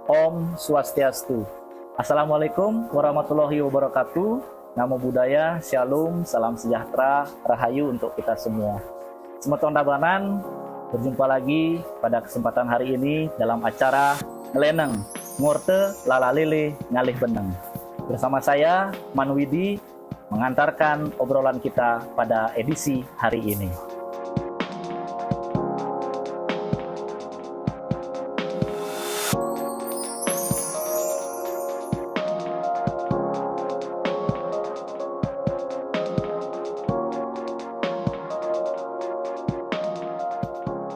Om Swastiastu. Assalamualaikum warahmatullahi wabarakatuh. Namo Buddhaya, Shalom, salam sejahtera, rahayu untuk kita semua. Semeton Tabanan, berjumpa lagi pada kesempatan hari ini dalam acara Ngeleneng, Ngurte Lalalele Ngalih Beneng. Bersama saya, Manwidi, mengantarkan obrolan kita pada edisi hari ini.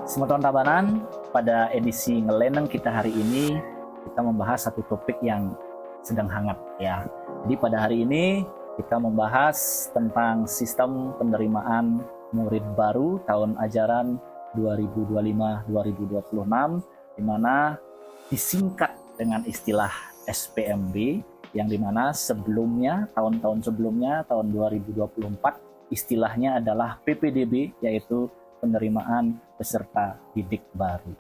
Semeton Tabanan, pada edisi Ngeleneng kita hari ini, kita membahas satu topik yang sedang hangat ya. Jadi pada hari ini kita membahas tentang sistem penerimaan murid baru tahun ajaran 2025-2026, di mana disingkat dengan istilah SPMB, yang dimana sebelumnya, tahun-tahun sebelumnya, tahun 2024, istilahnya adalah PPDB, yaitu penerimaan peserta didik baru.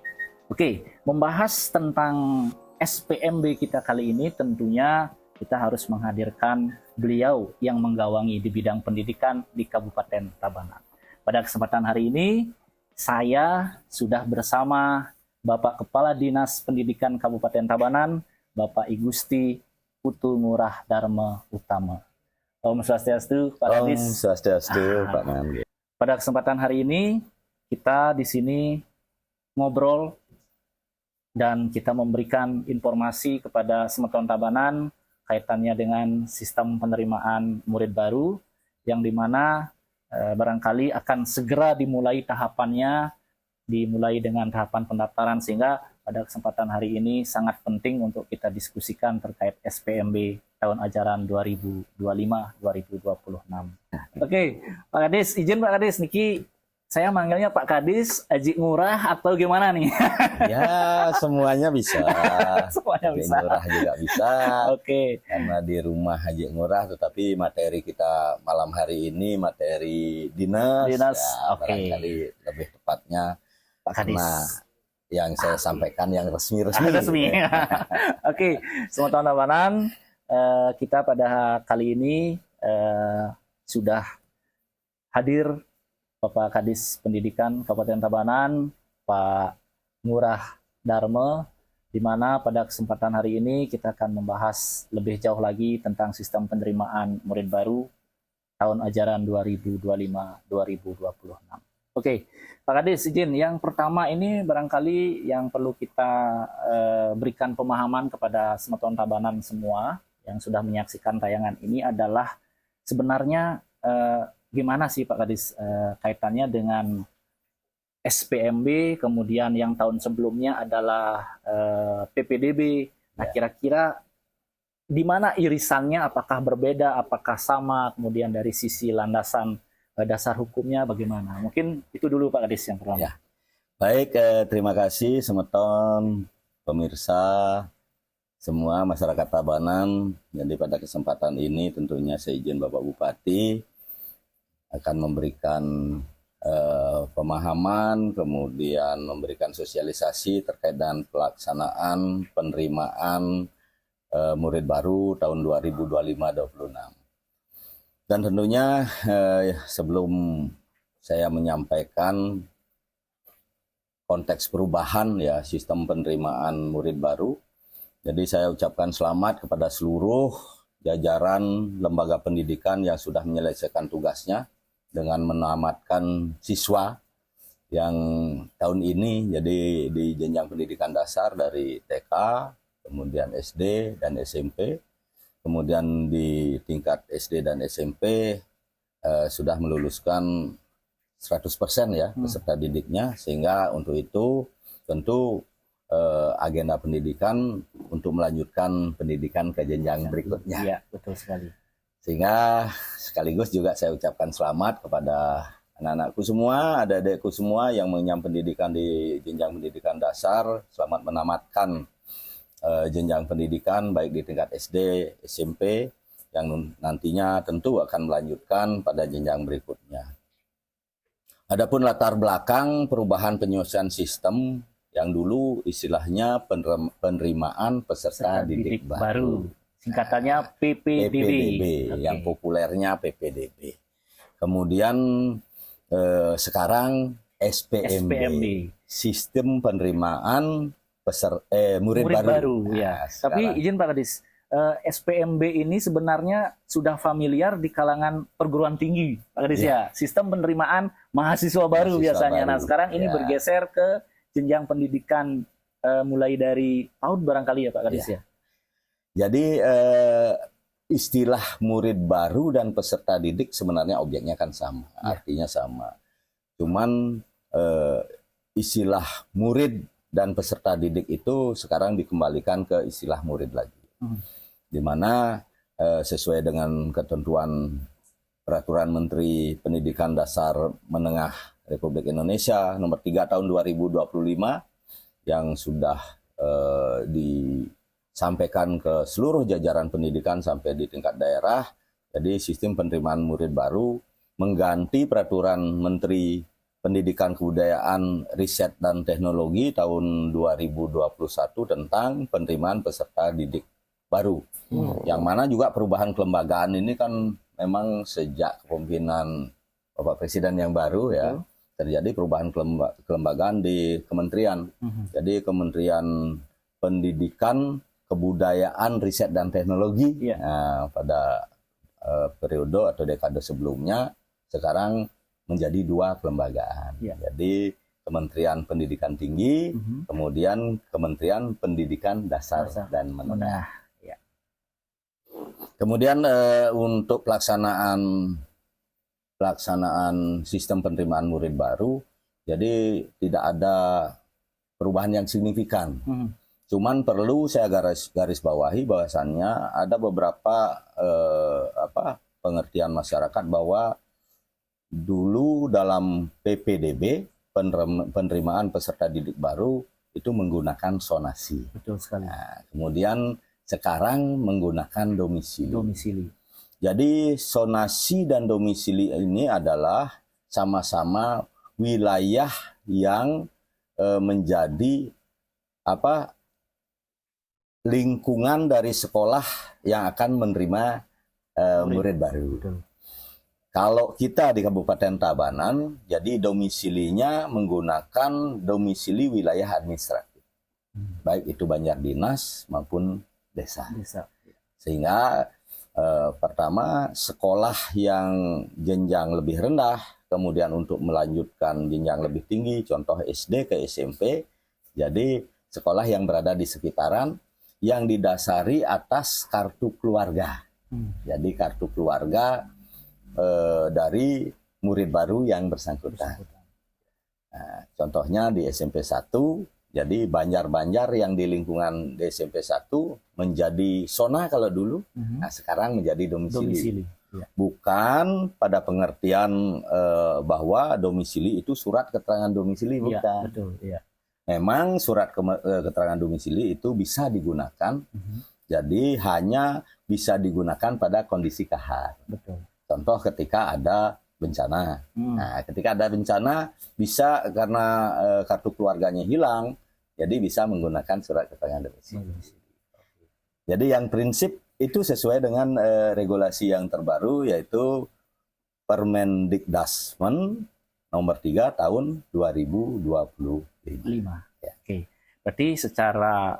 Oke, membahas tentang SPMB kita kali ini, tentunya kita harus menghadirkan beliau yang menggawangi di bidang pendidikan di Kabupaten Tabanan. Pada kesempatan hari ini, saya sudah bersama Bapak Kepala Dinas Pendidikan Kabupaten Tabanan, Bapak I Gusti Putu Ngurah Dharma Utama. Om Swastiastu, Pak Kadis. Om Swastiastu, Pak Mangge. Pada kesempatan hari ini, kita di sini ngobrol dan kita memberikan informasi kepada Semeton Tabanan kaitannya dengan sistem penerimaan murid baru, yang dimana barangkali akan segera dimulai tahapannya, dimulai dengan tahapan pendaftaran, sehingga pada kesempatan hari ini sangat penting untuk kita diskusikan terkait SPMB tahun ajaran 2025-2026. Oke, Pak Kadis, izin Pak Kadis, niki saya manggilnya Pak Kadis, Haji Ngurah, atau gimana nih? Ya, semuanya bisa. Semuanya Haji bisa. Ngurah juga bisa. Oke. Karena di rumah Haji Ngurah, tetapi materi kita malam hari ini materi dinas. Dinas, ya, oke. Barangkali lebih tepatnya Pak Kadis. karena yang saya sampaikan yang resmi-resmi. Resmi. Oke, Semeton Tabanan, kita pada kali ini sudah hadir Bapak Kadis Pendidikan Kabupaten Tabanan, Pak Ngurah Dharma, di mana pada kesempatan hari ini kita akan membahas lebih jauh lagi tentang sistem penerimaan murid baru tahun ajaran 2025-2026. Oke, Pak Kadis, izin yang pertama ini barangkali yang perlu kita berikan pemahaman kepada Semeton Tabanan semua yang sudah menyaksikan tayangan ini adalah sebenarnya gimana sih Pak Kadis kaitannya dengan SPMB, kemudian yang tahun sebelumnya adalah PPDB. Nah, kira-kira di mana irisannya, apakah berbeda, apakah sama, kemudian dari sisi landasan dasar hukumnya bagaimana? Mungkin itu dulu Pak Kadis yang pertama. Ya. Baik, terima kasih Semeton, pemirsa, semua masyarakat Tabanan. Jadi pada kesempatan ini tentunya seizin Bapak Bupati akan memberikan pemahaman, kemudian memberikan sosialisasi terkait dengan pelaksanaan penerimaan murid baru tahun 2025-2026. Dan tentunya sebelum saya menyampaikan konteks perubahan ya sistem penerimaan murid baru, jadi saya ucapkan selamat kepada seluruh jajaran lembaga pendidikan yang sudah menyelesaikan tugasnya dengan menamatkan siswa yang tahun ini, jadi di jenjang pendidikan dasar dari TK, kemudian SD dan SMP, kemudian di tingkat SD dan SMP sudah meluluskan 100% ya peserta didiknya, sehingga untuk itu tentu agenda pendidikan untuk melanjutkan pendidikan ke jenjang berikutnya. Iya, betul sekali. Sehingga sekaligus juga saya ucapkan selamat kepada anak-anakku semua, adik-adikku semua yang mengenyam pendidikan di jenjang pendidikan dasar, selamat menamatkan jenjang pendidikan baik di tingkat SD, SMP, yang nantinya tentu akan melanjutkan pada jenjang berikutnya. Adapun latar belakang perubahan penyelesaian sistem yang dulu istilahnya penerimaan peserta didik baru. Singkatannya PPDB. Yang populernya PPDB. Kemudian sekarang SPMB. Sistem penerimaan murid baru. Ya. Tapi izin Pak Kadis, SPMB ini sebenarnya sudah familiar di kalangan perguruan tinggi, Pak Kadis ya. Sistem penerimaan mahasiswa baru biasanya. Nah sekarang ini bergeser ke jenjang pendidikan mulai dari PAUD barangkali ya Pak Kadis ya. Jadi istilah murid baru dan peserta didik sebenarnya objeknya kan sama, artinya sama. Cuman istilah murid dan peserta didik itu sekarang dikembalikan ke istilah murid lagi. Di mana sesuai dengan ketentuan Peraturan Menteri Pendidikan Dasar Menengah Republik Indonesia nomor 3 tahun 2025 yang sudah disampaikan ke seluruh jajaran pendidikan sampai di tingkat daerah. Jadi sistem penerimaan murid baru mengganti Peraturan Menteri Pendidikan Kebudayaan Riset dan Teknologi tahun 2021 tentang penerimaan peserta didik baru. Yang mana juga perubahan kelembagaan ini kan memang sejak kepemimpinan Bapak Presiden yang baru ya terjadi perubahan kelembagaan di kementerian. Jadi Kementerian Pendidikan, Kebudayaan, Riset dan Teknologi pada periode atau dekade sebelumnya sekarang menjadi 2 kelembagaan. Jadi Kementerian Pendidikan Tinggi, kemudian Kementerian Pendidikan Dasar dan Menengah. Kemudian untuk pelaksanaan sistem penerimaan murid baru, jadi tidak ada perubahan yang signifikan. Cuman perlu saya garis bawahi bahwasannya ada beberapa pengertian masyarakat bahwa dulu dalam PPDB penerimaan peserta didik baru itu menggunakan sonasi. Betul sekali. Nah, kemudian sekarang menggunakan domisili. Jadi sonasi dan domisili ini adalah sama-sama wilayah yang menjadi lingkungan dari sekolah yang akan menerima murid baru. Betul. Kalau kita di Kabupaten Tabanan, jadi domisilinya menggunakan domisili wilayah administratif. Baik itu Banjar Dinas maupun desa. Sehingga pertama sekolah yang jenjang lebih rendah, kemudian untuk melanjutkan jenjang lebih tinggi, contoh SD ke SMP, jadi sekolah yang berada di sekitaran yang didasari atas kartu keluarga. Jadi kartu keluarga dari murid baru yang bersangkutan. Nah, contohnya di SMP 1, jadi Banjar-Banjar yang di lingkungan di SMP 1 menjadi zona kalau dulu, nah sekarang menjadi domisili. Bukan pada pengertian bahwa domisili itu surat keterangan domisili, bukan. Betul, Memang surat keterangan domisili itu bisa digunakan, jadi hanya bisa digunakan pada kondisi kahar. Betul. Contoh ketika ada bencana. Nah, ketika ada bencana bisa karena kartu keluarganya hilang, jadi bisa menggunakan surat keterangan domisili. Jadi yang prinsip itu sesuai dengan regulasi yang terbaru yaitu Permendikdasmen nomor 3 tahun 2025. Oke. Berarti secara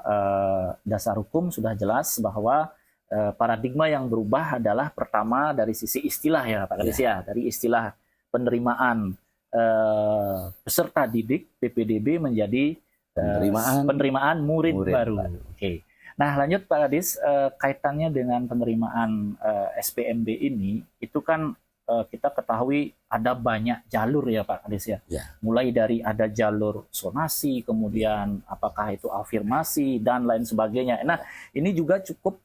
dasar hukum sudah jelas bahwa paradigma yang berubah adalah pertama dari sisi istilah ya Pak Kadis ya, dari istilah penerimaan peserta didik PPDB menjadi penerimaan murid baru. Oke. Nah lanjut Pak Kadis, kaitannya dengan penerimaan SPMB ini itu kan kita ketahui ada banyak jalur ya Pak Kadis ya. Mulai dari ada jalur sonasi, kemudian apakah itu afirmasi dan lain sebagainya. Nah, ini juga cukup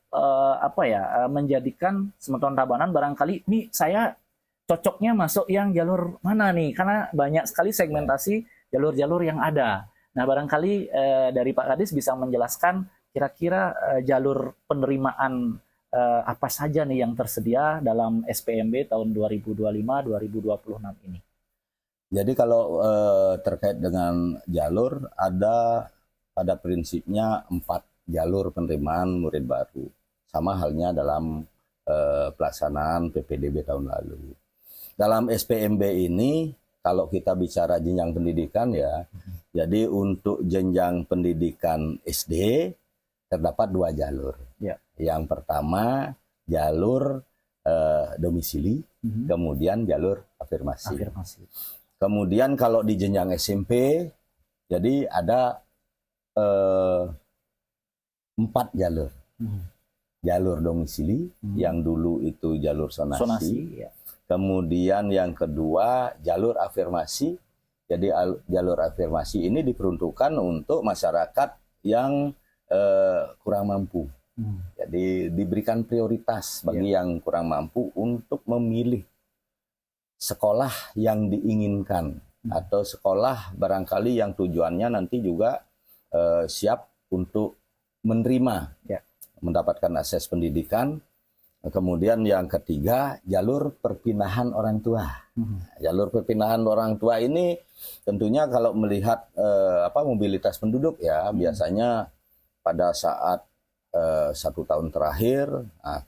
menjadikan Semeton Tabanan barangkali ini saya cocoknya masuk yang jalur mana nih? Karena banyak sekali segmentasi jalur-jalur yang ada. Nah, barangkali dari Pak Kadis bisa menjelaskan kira-kira jalur penerimaan apa saja nih yang tersedia dalam SPMB tahun 2025-2026 ini? Jadi kalau terkait dengan jalur, ada pada prinsipnya 4 jalur penerimaan murid baru. Sama halnya dalam pelaksanaan PPDB tahun lalu. Dalam SPMB ini, kalau kita bicara jenjang pendidikan ya, jadi untuk jenjang pendidikan SD terdapat 2 jalur. Ya. Yang pertama jalur domisili, kemudian jalur afirmasi. Kemudian kalau di jenjang SMP, jadi ada 4 jalur. Jalur domisili, yang dulu itu jalur sonasi. Ya. Kemudian yang kedua jalur afirmasi. Jadi jalur afirmasi ini diperuntukkan untuk masyarakat yang kurang mampu. Jadi diberikan prioritas bagi yang kurang mampu untuk memilih sekolah yang diinginkan atau sekolah barangkali yang tujuannya nanti juga siap untuk menerima, mendapatkan akses pendidikan. Kemudian yang ketiga, jalur perpindahan orang tua. Jalur perpindahan orang tua ini tentunya kalau melihat mobilitas penduduk ya, biasanya pada saat 1 tahun terakhir,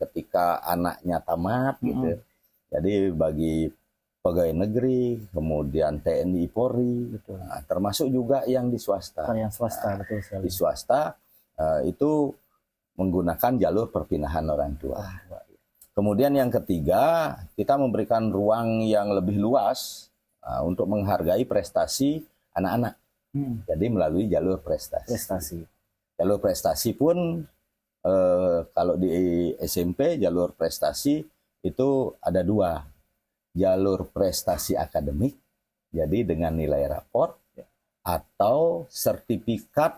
ketika anaknya tamat gitu. Jadi bagi pegawai negeri, kemudian TNI Polri, termasuk juga yang di swasta. Yang swasta, betul sekali. Di swasta itu menggunakan jalur perpindahan orang tua. Kemudian yang ketiga, kita memberikan ruang yang lebih luas untuk menghargai prestasi anak-anak. Jadi melalui jalur prestasi. Jalur prestasi pun kalau di SMP jalur prestasi itu ada 2. Jalur prestasi akademik, jadi dengan nilai raport, atau sertifikat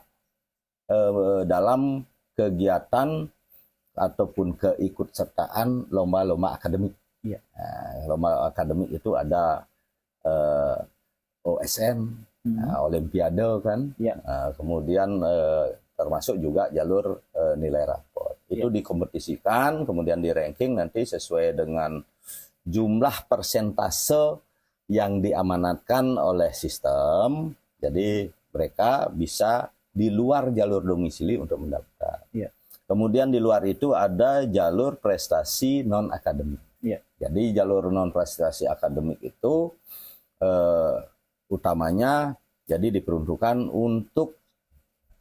dalam kegiatan ataupun keikutsertaan lomba-lomba akademik. Lomba akademik itu ada OSN, Olimpiade kan, kemudian termasuk juga jalur nilai raport. Itu dikompetisikan, kemudian di ranking nanti sesuai dengan jumlah persentase yang diamanatkan oleh sistem. Jadi mereka bisa di luar jalur domisili untuk mendaftar. Kemudian di luar itu ada jalur prestasi non-akademik. Jadi jalur non-prestasi akademik itu utamanya jadi diperuntukkan untuk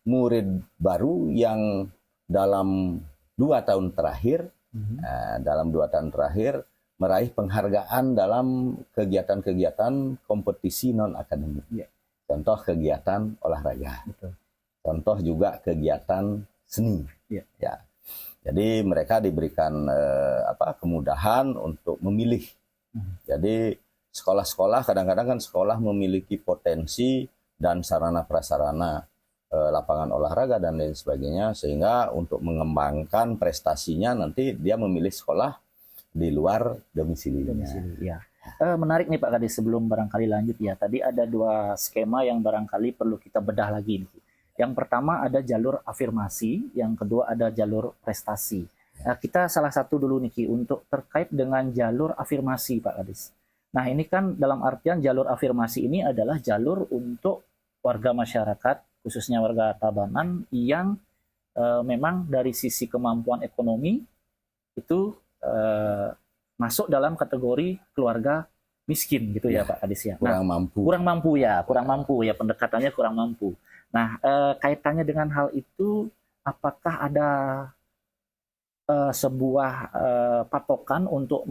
murid baru yang dalam 2 tahun terakhir, meraih penghargaan dalam kegiatan-kegiatan kompetisi non-akademik. Contoh kegiatan olahraga. Contoh juga kegiatan seni. Jadi mereka diberikan kemudahan untuk memilih. Jadi sekolah-sekolah kadang-kadang kan sekolah memiliki potensi dan sarana prasarana lapangan olahraga dan lain sebagainya, sehingga untuk mengembangkan prestasinya nanti dia memilih sekolah di luar domisilinya. Menarik nih Pak Kadis, sebelum barangkali lanjut ya, tadi ada 2 skema yang barangkali perlu kita bedah lagi nih. Yang pertama ada jalur afirmasi, yang kedua ada jalur prestasi. Kita salah satu dulu nih Ki, untuk terkait dengan jalur afirmasi Pak Kadis. Nah ini kan dalam artian jalur afirmasi ini adalah jalur untuk warga masyarakat, khususnya warga Tabanan yang memang dari sisi kemampuan ekonomi itu masuk dalam kategori keluarga miskin gitu ya Pak Kadis ya. Kurang mampu ya, pendekatannya kurang mampu. Nah, kaitannya dengan hal itu, apakah ada sebuah patokan untuk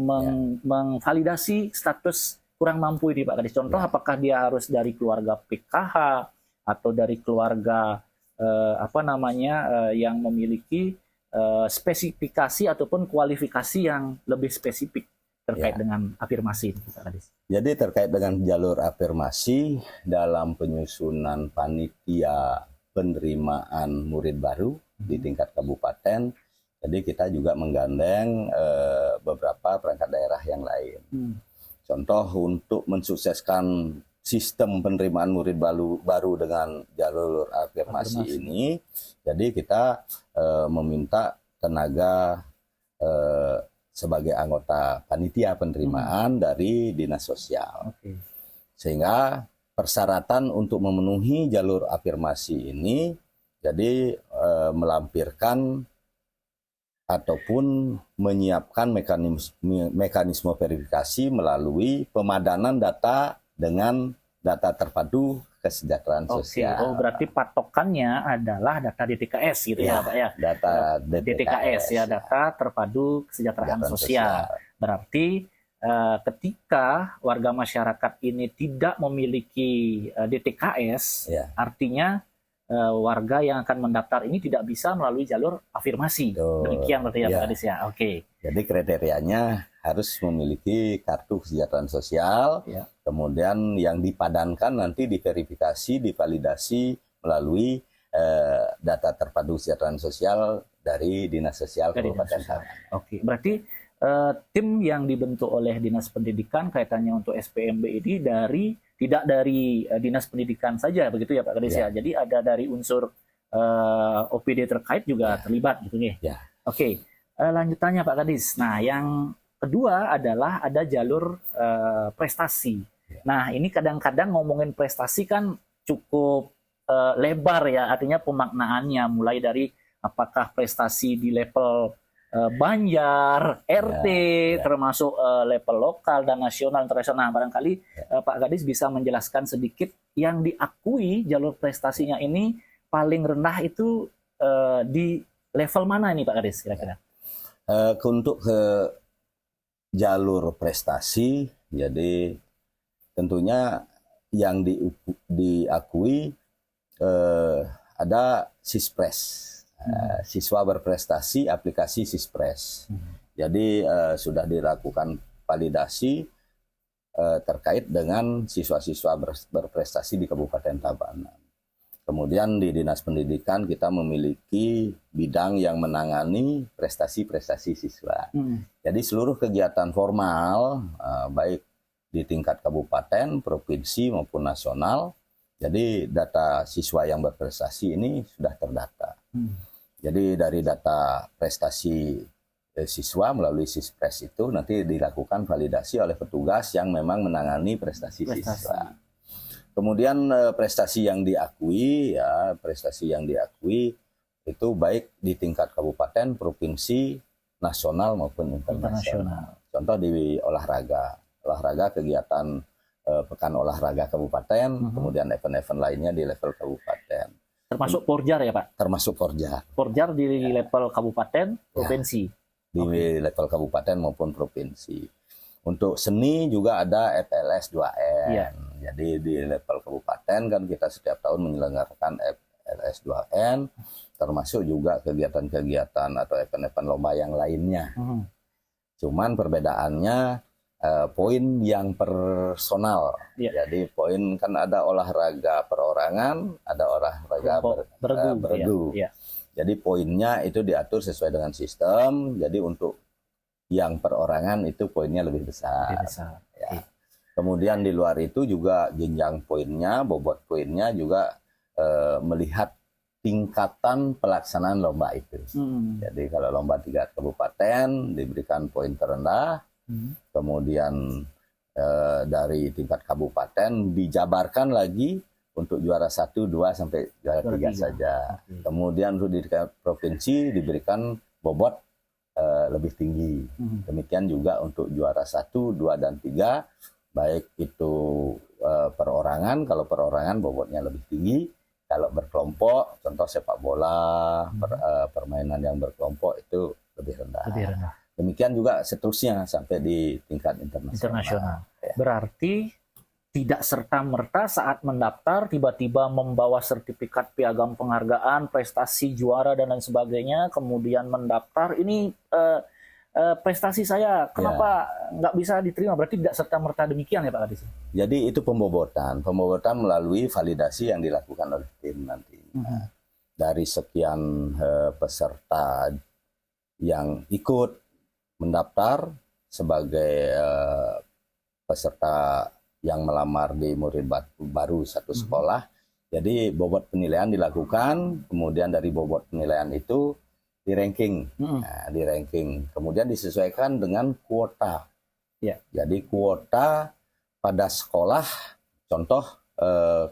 mengvalidasi status kurang mampu ini Pak Kadis? Contoh, apakah dia harus dari keluarga PKH atau dari keluarga yang memiliki spesifikasi ataupun kualifikasi yang lebih spesifik terkait dengan afirmasi ini Pak Kadis? Jadi terkait dengan jalur afirmasi dalam penyusunan panitia penerimaan murid baru di tingkat kabupaten, jadi kita juga menggandeng beberapa perangkat daerah yang lain. Contoh untuk mensukseskan sistem penerimaan murid baru dengan jalur afirmasi ini, jadi kita meminta tenaga sebagai anggota panitia penerimaan dari Dinas Sosial. Sehingga persyaratan untuk memenuhi jalur afirmasi ini jadi melampirkan ataupun menyiapkan mekanisme verifikasi melalui pemadanan data dengan data terpadu kesejahteraan sosial. Oh, berarti patokannya adalah data DTKS gitu ya, Pak ya. Data DTKS ya, data terpadu kesejahteraan sosial. Berarti ketika warga masyarakat ini tidak memiliki DTKS, artinya warga yang akan mendaftar ini tidak bisa melalui jalur afirmasi. Demikian berarti ya, Pak Kadis ya. Oke. Jadi kriterianya harus memiliki kartu kesejahteraan sosial, kemudian yang dipadankan nanti diverifikasi, divalidasi melalui data terpadu kesejahteraan sosial dari Dinas Sosial Kabupaten Tabanan. Oke, berarti tim yang dibentuk oleh Dinas Pendidikan kaitannya untuk SPMB ini tidak dari Dinas Pendidikan saja, begitu ya Pak Kadis ya. Jadi ada dari unsur OPD terkait juga terlibat gitu nih. Oke, lanjutannya Pak Kadis. Nah, yang kedua adalah ada jalur prestasi. Nah, ini kadang-kadang ngomongin prestasi kan cukup lebar ya, artinya pemaknaannya mulai dari apakah prestasi di level Banjar, RT, termasuk level lokal dan nasional, internasional. Barangkali Pak Kadis bisa menjelaskan sedikit yang diakui jalur prestasinya ini paling rendah itu di level mana ini Pak Kadis kira-kira? Untuk ke jalur prestasi, jadi tentunya yang diakui ada Sispres. Siswa berprestasi aplikasi Sispres. Jadi sudah dilakukan validasi terkait dengan siswa-siswa berprestasi di Kabupaten Tabanan. Kemudian di Dinas Pendidikan kita memiliki bidang yang menangani prestasi-prestasi siswa. Jadi seluruh kegiatan formal baik di tingkat kabupaten, provinsi maupun nasional, jadi data siswa yang berprestasi ini sudah terdata. Jadi dari data prestasi siswa melalui Sispres itu nanti dilakukan validasi oleh petugas yang memang menangani prestasi siswa. Kemudian prestasi yang diakui itu baik di tingkat kabupaten, provinsi, nasional maupun internasional. Contoh di olahraga kegiatan pekan olahraga kabupaten, kemudian event-event lainnya di level kabupaten. Termasuk Porjar ya Pak? Termasuk Porjar. Porjar di level kabupaten, provinsi? Di level kabupaten maupun provinsi. Untuk seni juga ada FLS 2N. Jadi di level kabupaten kan kita setiap tahun menyelenggarakan FLS 2N, termasuk juga kegiatan-kegiatan atau event-event lomba yang lainnya. Cuman perbedaannya poin yang personal. Jadi poin kan ada olahraga perorangan, ada olahraga beregu. Jadi poinnya itu diatur sesuai dengan sistem. Jadi untuk yang perorangan itu poinnya lebih besar. Kemudian di luar itu juga jenjang poinnya, bobot poinnya juga melihat tingkatan pelaksanaan lomba itu. Jadi kalau lomba tingkat kabupaten diberikan poin terendah. Kemudian dari tingkat kabupaten dijabarkan lagi untuk juara 1, 2 sampai juara 3 saja. Kemudian untuk di tingkat provinsi diberikan bobot lebih tinggi. Demikian juga untuk juara 1, 2 dan 3 baik itu perorangan, kalau perorangan bobotnya lebih tinggi. Kalau berkelompok, contoh sepak bola, permainan yang berkelompok itu lebih rendah. Demikian juga seterusnya sampai di tingkat internasional. Berarti tidak serta-merta saat mendaftar tiba-tiba membawa sertifikat piagam penghargaan, prestasi juara dan lain sebagainya, kemudian mendaftar ini prestasi saya kenapa nggak bisa diterima? Berarti tidak serta-merta demikian ya Pak Kadis? Jadi itu pembobotan melalui validasi yang dilakukan oleh tim nanti. Dari sekian peserta yang ikut mendaftar sebagai peserta yang melamar di murid baru satu sekolah. Jadi bobot penilaian dilakukan, kemudian dari bobot penilaian itu di ranking. Di ranking. Kemudian disesuaikan dengan kuota. Jadi kuota pada sekolah Contoh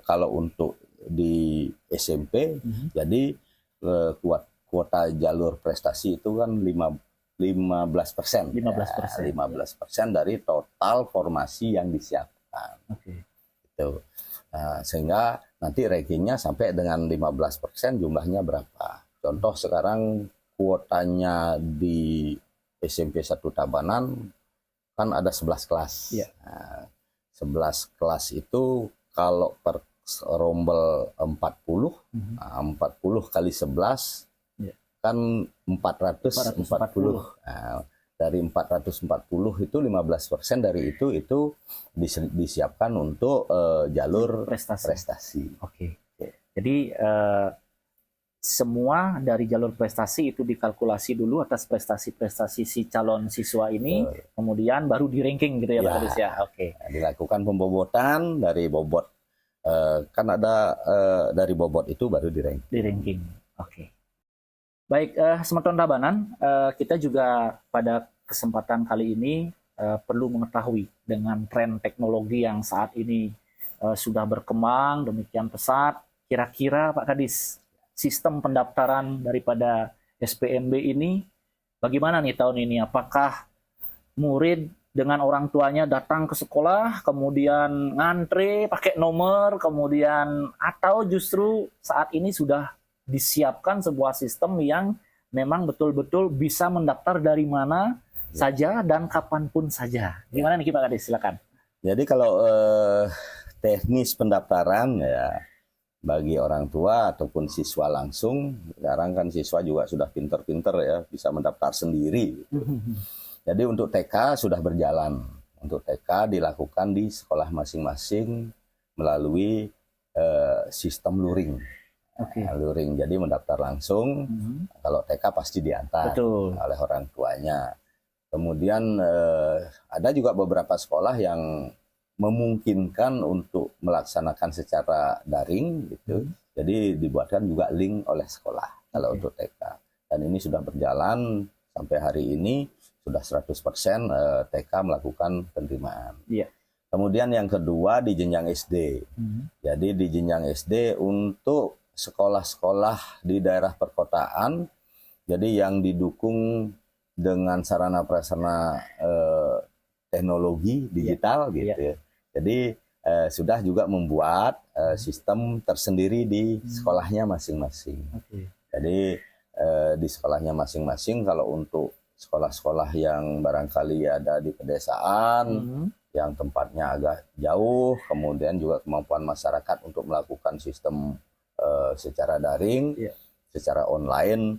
kalau untuk di SMP, jadi kuota jalur prestasi itu kan 15%. 15%. 15% dari total formasi yang disiapkan. Gitu. Sehingga nanti rankingnya sampai dengan 15% jumlahnya berapa. Contoh sekarang kuotanya di SMP 1 Tabanan kan ada 11 kelas. 11 kelas itu kalau per rombel 40, 40 kali 11 kan 440. Dari 440 itu 15% dari itu disiapkan untuk jalur prestasi. Jadi semua dari jalur prestasi itu dikalkulasi dulu atas prestasi-prestasi si calon siswa ini, kemudian baru di ranking gitu ya Pak Kadis ya. Dilakukan pembobotan dari bobot, kan ada dari bobot itu baru di ranking. Baik, Semeton Tabanan, kita juga pada kesempatan kali ini perlu mengetahui dengan tren teknologi yang saat ini sudah berkembang demikian pesat. Kira-kira Pak Kadis, sistem pendaftaran daripada SPMB ini bagaimana nih tahun ini? Apakah murid dengan orang tuanya datang ke sekolah, kemudian ngantre pakai nomor, kemudian atau justru saat ini sudah disiapkan sebuah sistem yang memang betul-betul bisa mendaftar dari mana saja dan kapanpun saja? Gimana nih Pak Kadis? Silakan. Jadi kalau teknis pendaftaran ya, bagi orang tua ataupun siswa langsung, sekarang kan siswa juga sudah pinter-pinter ya, bisa mendaftar sendiri. Jadi untuk TK sudah berjalan. Untuk TK dilakukan di sekolah masing-masing melalui sistem luring. Luring, jadi mendaftar langsung. Kalau TK pasti diantar oleh orang tuanya. Kemudian ada juga beberapa sekolah yang memungkinkan untuk melaksanakan secara daring gitu. Jadi dibuatkan juga link oleh sekolah kalau untuk TK. Dan ini sudah berjalan sampai hari ini sudah 100% TK melakukan penerimaan. Kemudian yang kedua di jenjang SD. Jadi di jenjang SD untuk sekolah-sekolah di daerah perkotaan, jadi yang didukung dengan sarana prasarana teknologi digital gitu ya. Jadi sudah juga membuat sistem tersendiri di sekolahnya masing-masing. Jadi di sekolahnya masing-masing, kalau untuk sekolah-sekolah yang barangkali ada di pedesaan, yang tempatnya agak jauh, kemudian juga kemampuan masyarakat untuk melakukan sistem secara daring, secara online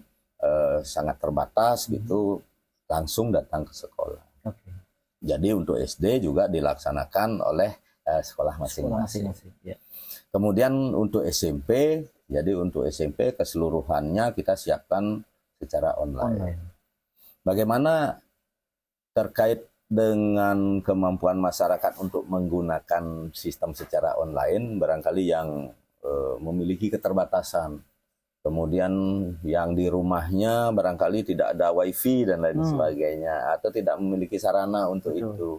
sangat terbatas gitu, langsung datang ke sekolah. Jadi untuk SD juga dilaksanakan oleh sekolah masing-masing. Kemudian untuk SMP, jadi untuk SMP keseluruhannya kita siapkan secara online. Bagaimana terkait dengan kemampuan masyarakat untuk menggunakan sistem secara online, barangkali yang memiliki keterbatasan. Kemudian yang di rumahnya barangkali tidak ada wifi dan lain sebagainya, atau tidak memiliki sarana untuk itu.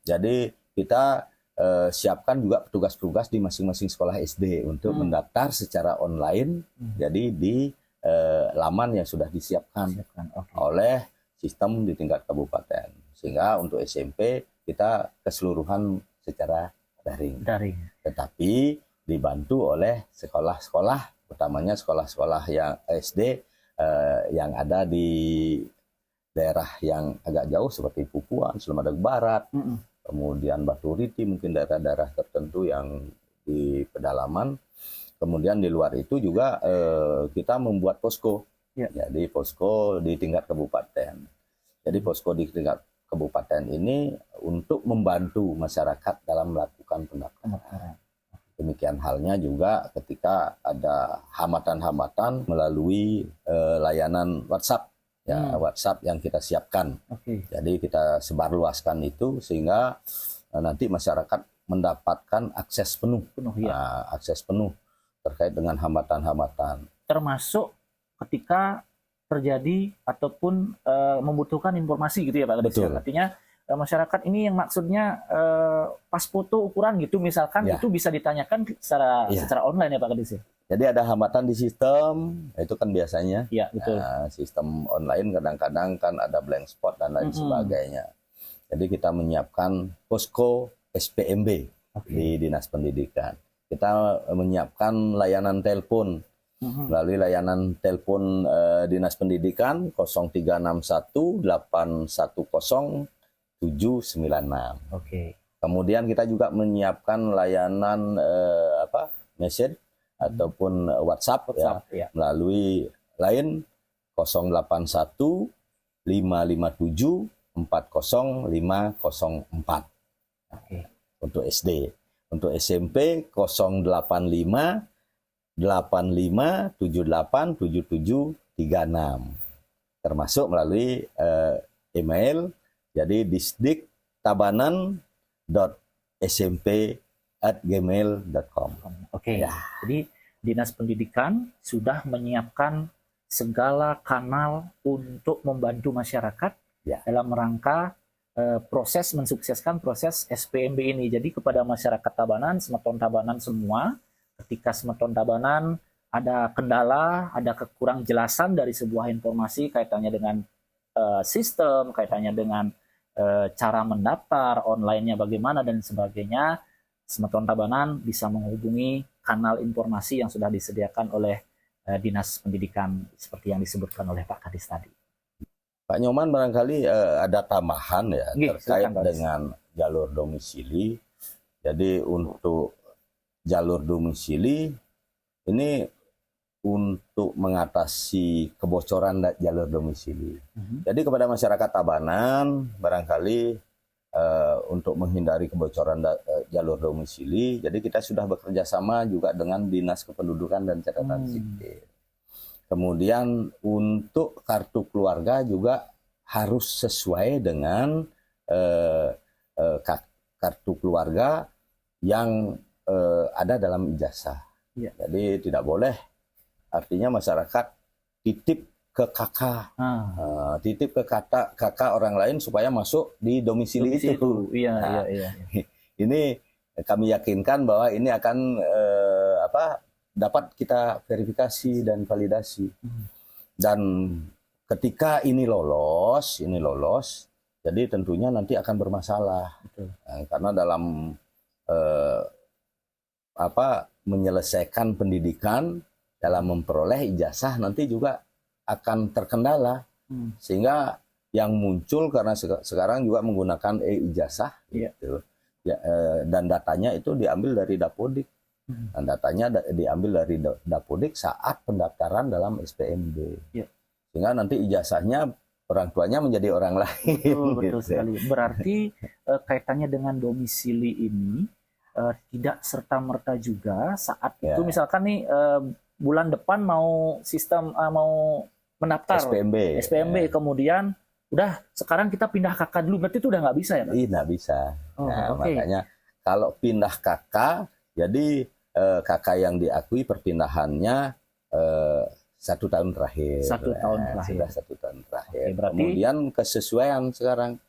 Jadi kita siapkan juga petugas-petugas di masing-masing sekolah SD untuk mendaftar secara online, jadi di laman yang sudah disiapkan oleh sistem di tingkat kabupaten. Sehingga untuk SMP kita keseluruhan secara daring. Tetapi dibantu oleh sekolah-sekolah, utamanya sekolah-sekolah yang SD yang ada di daerah yang agak jauh seperti Pupuan, Sulamadeg Barat, kemudian Batu Riti, mungkin daerah-daerah tertentu yang di pedalaman. Kemudian di luar itu juga kita membuat posko. Jadi posko di tingkat kabupaten. Jadi posko di tingkat kabupaten ini untuk membantu masyarakat dalam melakukan pendaftaran. Demikian halnya juga ketika ada hambatan-hambatan melalui layanan WhatsApp, WhatsApp yang kita siapkan. Jadi kita sebarluaskan itu sehingga nanti masyarakat mendapatkan akses penuh, akses penuh terkait dengan hambatan-hambatan. Termasuk ketika terjadi ataupun membutuhkan informasi gitu ya Pak Kadis. Artinya masyarakat ini yang maksudnya pas foto ukuran gitu misalkan Ya. itu bisa ditanyakan secara Ya. secara online ya Pak Kadis ya? Jadi ada hambatan di sistem, itu kan biasanya. Iya betul. Nah, sistem online kadang-kadang kan ada blank spot dan lain sebagainya. Jadi kita menyiapkan posko SPMB di Dinas Pendidikan. Kita menyiapkan layanan telepon melalui layanan telepon Dinas Pendidikan 0361 810 796. Oke. Kemudian kita juga menyiapkan layanan message ataupun WhatsApp, Ya. melalui line 081 557 40504 Oke. untuk SD. Untuk SMP 085 85 78 77 36. Termasuk melalui email, jadi disdiktabanan.smp@gmail.com. Oke. Ya. Jadi Dinas Pendidikan sudah menyiapkan segala kanal untuk membantu masyarakat Ya. dalam rangka proses mensukseskan proses SPMB ini. Jadi kepada masyarakat Tabanan, Semeton Tabanan semua, ketika Semeton Tabanan ada kendala, ada kekurang jelasan dari sebuah informasi kaitannya dengan sistem, kaitannya dengan cara mendaftar, online-nya bagaimana dan sebagainya, Semeton Tabanan bisa menghubungi kanal informasi yang sudah disediakan oleh Dinas Pendidikan seperti yang disebutkan oleh Pak Kadis tadi. Pak Nyoman barangkali ada tambahan ya Nggih, terkait silakan, Pak. dengan jalur domisili. Jadi untuk jalur domisili ini untuk mengatasi kebocoran jalur domisili. Jadi kepada masyarakat Tabanan barangkali untuk menghindari kebocoran jalur domisili, jadi kita sudah bekerja sama juga dengan Dinas Kependudukan dan Catatan Sipil. Kemudian untuk kartu keluarga juga harus sesuai dengan kartu keluarga yang ada dalam ijazah. Ya. Jadi tidak boleh, artinya masyarakat titip ke kakak, titip ke kakak orang lain supaya masuk di domisili itu. Iya. Ini kami yakinkan bahwa ini akan dapat kita verifikasi dan validasi. Dan ketika ini lolos, jadi tentunya nanti akan bermasalah. Betul. Karena dalam menyelesaikan pendidikan, dalam memperoleh ijazah nanti juga akan terkendala. Sehingga yang muncul karena sekarang juga menggunakan e-ijazah, gitu. Ya, dan datanya itu diambil dari Dapodik. Dan datanya diambil dari Dapodik saat pendaftaran dalam SPMB. Ya. Sehingga nanti ijazahnya orang tuanya menjadi orang lain. Betul gitu. sekali. Berarti kaitannya dengan domisili ini tidak serta-merta juga saat itu misalkan nih bulan depan mau sistem mau mendaftar SPMB kemudian udah sekarang kita pindah kakak dulu, berarti itu udah nggak bisa ya Pak? Iya, nggak bisa. Makanya kalau pindah kakak, jadi kakak yang diakui perpindahannya 1 tahun terakhir. 1 tahun terakhir. Sudah 1 tahun terakhir. Oke, berarti kemudian kesesuaian sekarang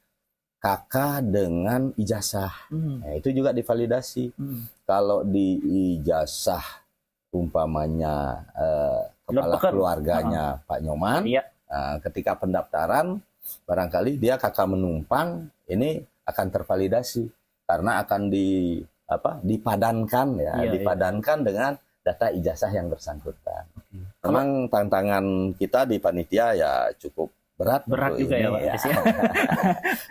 kakak dengan ijazah. Nah, itu juga divalidasi. Kalau di ijazah umpamanya kepala keluarganya Pak Nyoman, ketika pendaftaran barangkali dia kakak menumpang, ini akan tervalidasi karena akan dipadankan dipadankan dengan data ijazah yang bersangkutan. Memang tantangan kita di panitia ya cukup berat juga ini, ya Pak. Ya.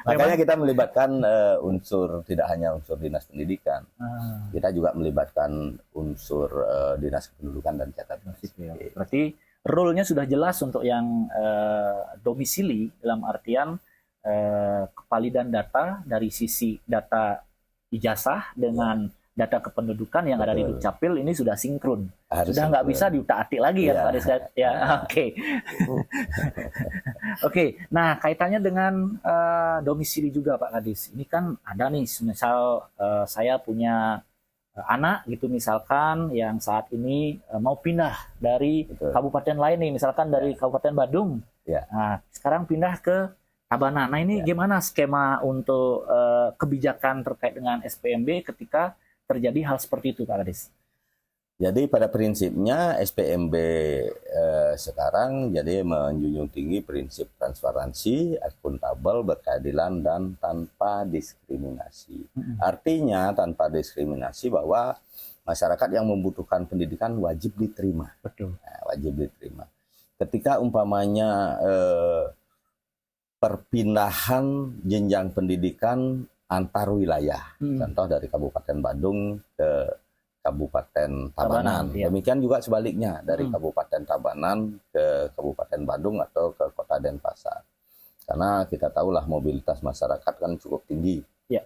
Makanya kita melibatkan unsur, tidak hanya unsur Dinas Pendidikan, kita juga melibatkan unsur Dinas Kependudukan dan Catatan Sipil. Berarti rule-nya sudah jelas untuk yang domisili, dalam artian kevalidan data dari sisi data ijazah dengan data kependudukan yang ada di Dukcapil ini sudah sinkron. Sudah nggak bisa diutak-atik lagi ya Pak Deskat. Ya, oke. Oke, nah kaitannya dengan domisili juga Pak Kadis. Ini kan ada nih, misal saya punya anak gitu misalkan yang saat ini mau pindah dari kabupaten lain nih, misalkan dari Kabupaten Badung. Ya. Nah, sekarang pindah ke Tabanan. Nah ini gimana skema untuk kebijakan terkait dengan SPMB ketika terjadi hal seperti itu, Pak Kadis? Jadi pada prinsipnya SPMB sekarang jadi menjunjung tinggi prinsip transparansi, akuntabel, berkeadilan, dan tanpa diskriminasi. Artinya tanpa diskriminasi bahwa masyarakat yang membutuhkan pendidikan wajib diterima. Betul. Nah, wajib diterima. Ketika umpamanya perpindahan jenjang pendidikan antar wilayah, contoh dari Kabupaten Badung ke Kabupaten Tabanan. Ya. Demikian juga sebaliknya dari Kabupaten Tabanan ke Kabupaten Badung atau ke Kota Denpasar. Karena kita tahulah mobilitas masyarakat kan cukup tinggi. Ya.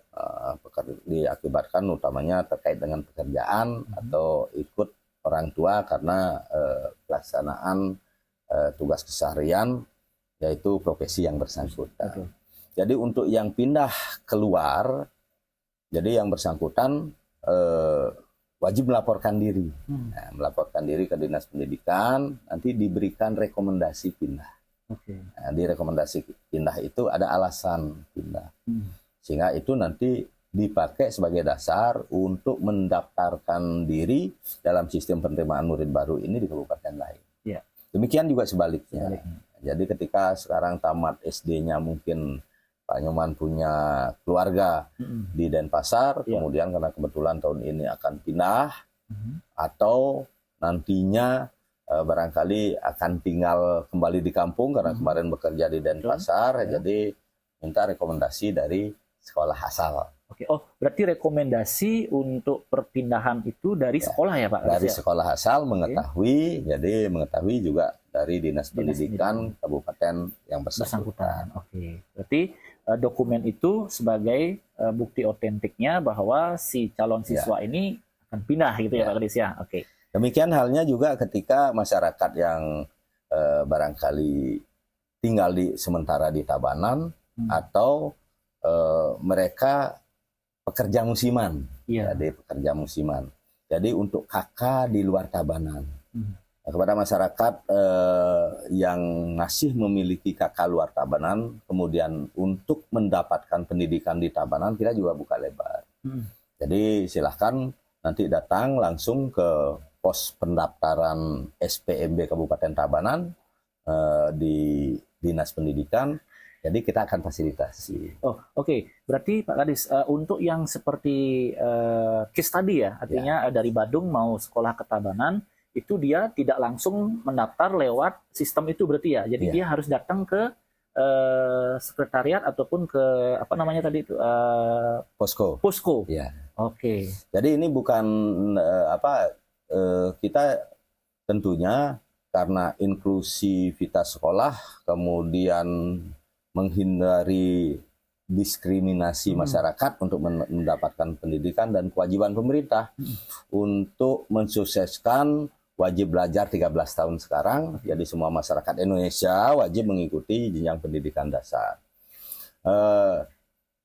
Diakibatkan utamanya terkait dengan pekerjaan atau ikut orang tua karena pelaksanaan tugas keseharian, yaitu profesi yang bersangkutan. Betul. Jadi untuk yang pindah keluar, jadi yang bersangkutan wajib melaporkan diri. Nah, melaporkan diri ke Dinas Pendidikan, nanti diberikan rekomendasi pindah. Nah, di rekomendasi pindah itu ada alasan pindah. Sehingga itu nanti dipakai sebagai dasar untuk mendaftarkan diri dalam sistem penerimaan murid baru ini di kabupaten lain. Ya. Demikian juga sebaliknya. Jadi ketika sekarang tamat SD-nya mungkin Pak Nyoman punya keluarga di Denpasar, kemudian karena kebetulan tahun ini akan pindah, atau nantinya barangkali akan tinggal kembali di kampung karena kemarin bekerja di Denpasar, jadi minta rekomendasi dari sekolah asal. Oke. Oh, berarti rekomendasi untuk perpindahan itu dari sekolah ya, Pak? Dari sekolah asal mengetahui, jadi mengetahui juga dari Dinas Pendidikan Kabupaten yang bersangkutan. Oke. Berarti dokumen itu sebagai bukti otentiknya bahwa si calon siswa ini akan pindah gitu ya, Pak Kadis ya. Oke. Demikian halnya juga ketika masyarakat yang barangkali tinggal sementara di Tabanan atau mereka pekerja musiman, jadi pekerja musiman. Jadi untuk KK di luar Tabanan, kepada masyarakat yang masih memiliki KK luar Tabanan, kemudian untuk mendapatkan pendidikan di Tabanan, kita juga buka lebar. Jadi silahkan nanti datang langsung ke pos pendaftaran SPMB Kabupaten Tabanan di Dinas Pendidikan. Jadi kita akan fasilitasi. Oh, oke. Berarti Pak Kadis, untuk yang seperti case tadi ya, artinya dari Badung mau sekolah ke Tabanan, itu dia tidak langsung mendaftar lewat sistem itu berarti ya. Jadi dia harus datang ke sekretariat ataupun ke apa namanya tadi itu posko. Posko. Ya. Oke. Jadi ini bukan kita tentunya karena inklusivitas sekolah, kemudian menghindari diskriminasi masyarakat untuk mendapatkan pendidikan dan kewajiban pemerintah untuk mensukseskan wajib belajar 13 tahun sekarang. Jadi semua masyarakat Indonesia wajib mengikuti jenjang pendidikan dasar.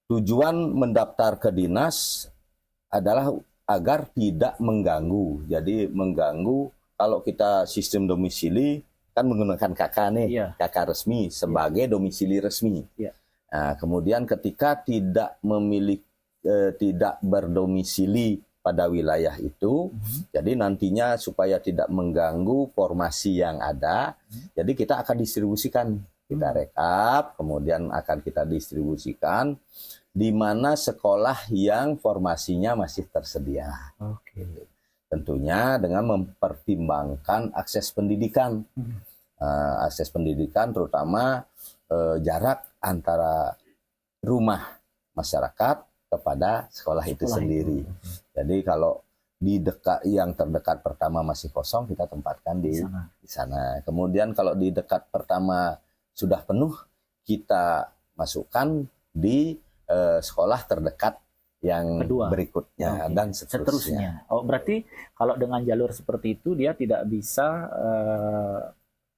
Tujuan mendaftar ke dinas adalah agar tidak mengganggu. Jadi mengganggu kalau kita sistem domisili kan menggunakan KK nih, KK resmi sebagai domisili resmi. Nah, kemudian ketika tidak tidak berdomisili pada wilayah itu, jadi nantinya supaya tidak mengganggu formasi yang ada, jadi kita akan distribusikan, kita rekap, kemudian akan kita distribusikan di mana sekolah yang formasinya masih tersedia. Tentunya dengan mempertimbangkan akses pendidikan. Akses pendidikan terutama jarak antara rumah masyarakat kepada sekolah itu sendiri. Jadi kalau di yang terdekat pertama masih kosong, kita tempatkan di sana. Kemudian kalau di dekat pertama sudah penuh, kita masukkan di sekolah terdekat yang kedua, berikutnya, dan seterusnya. Oh, berarti kalau dengan jalur seperti itu dia tidak bisa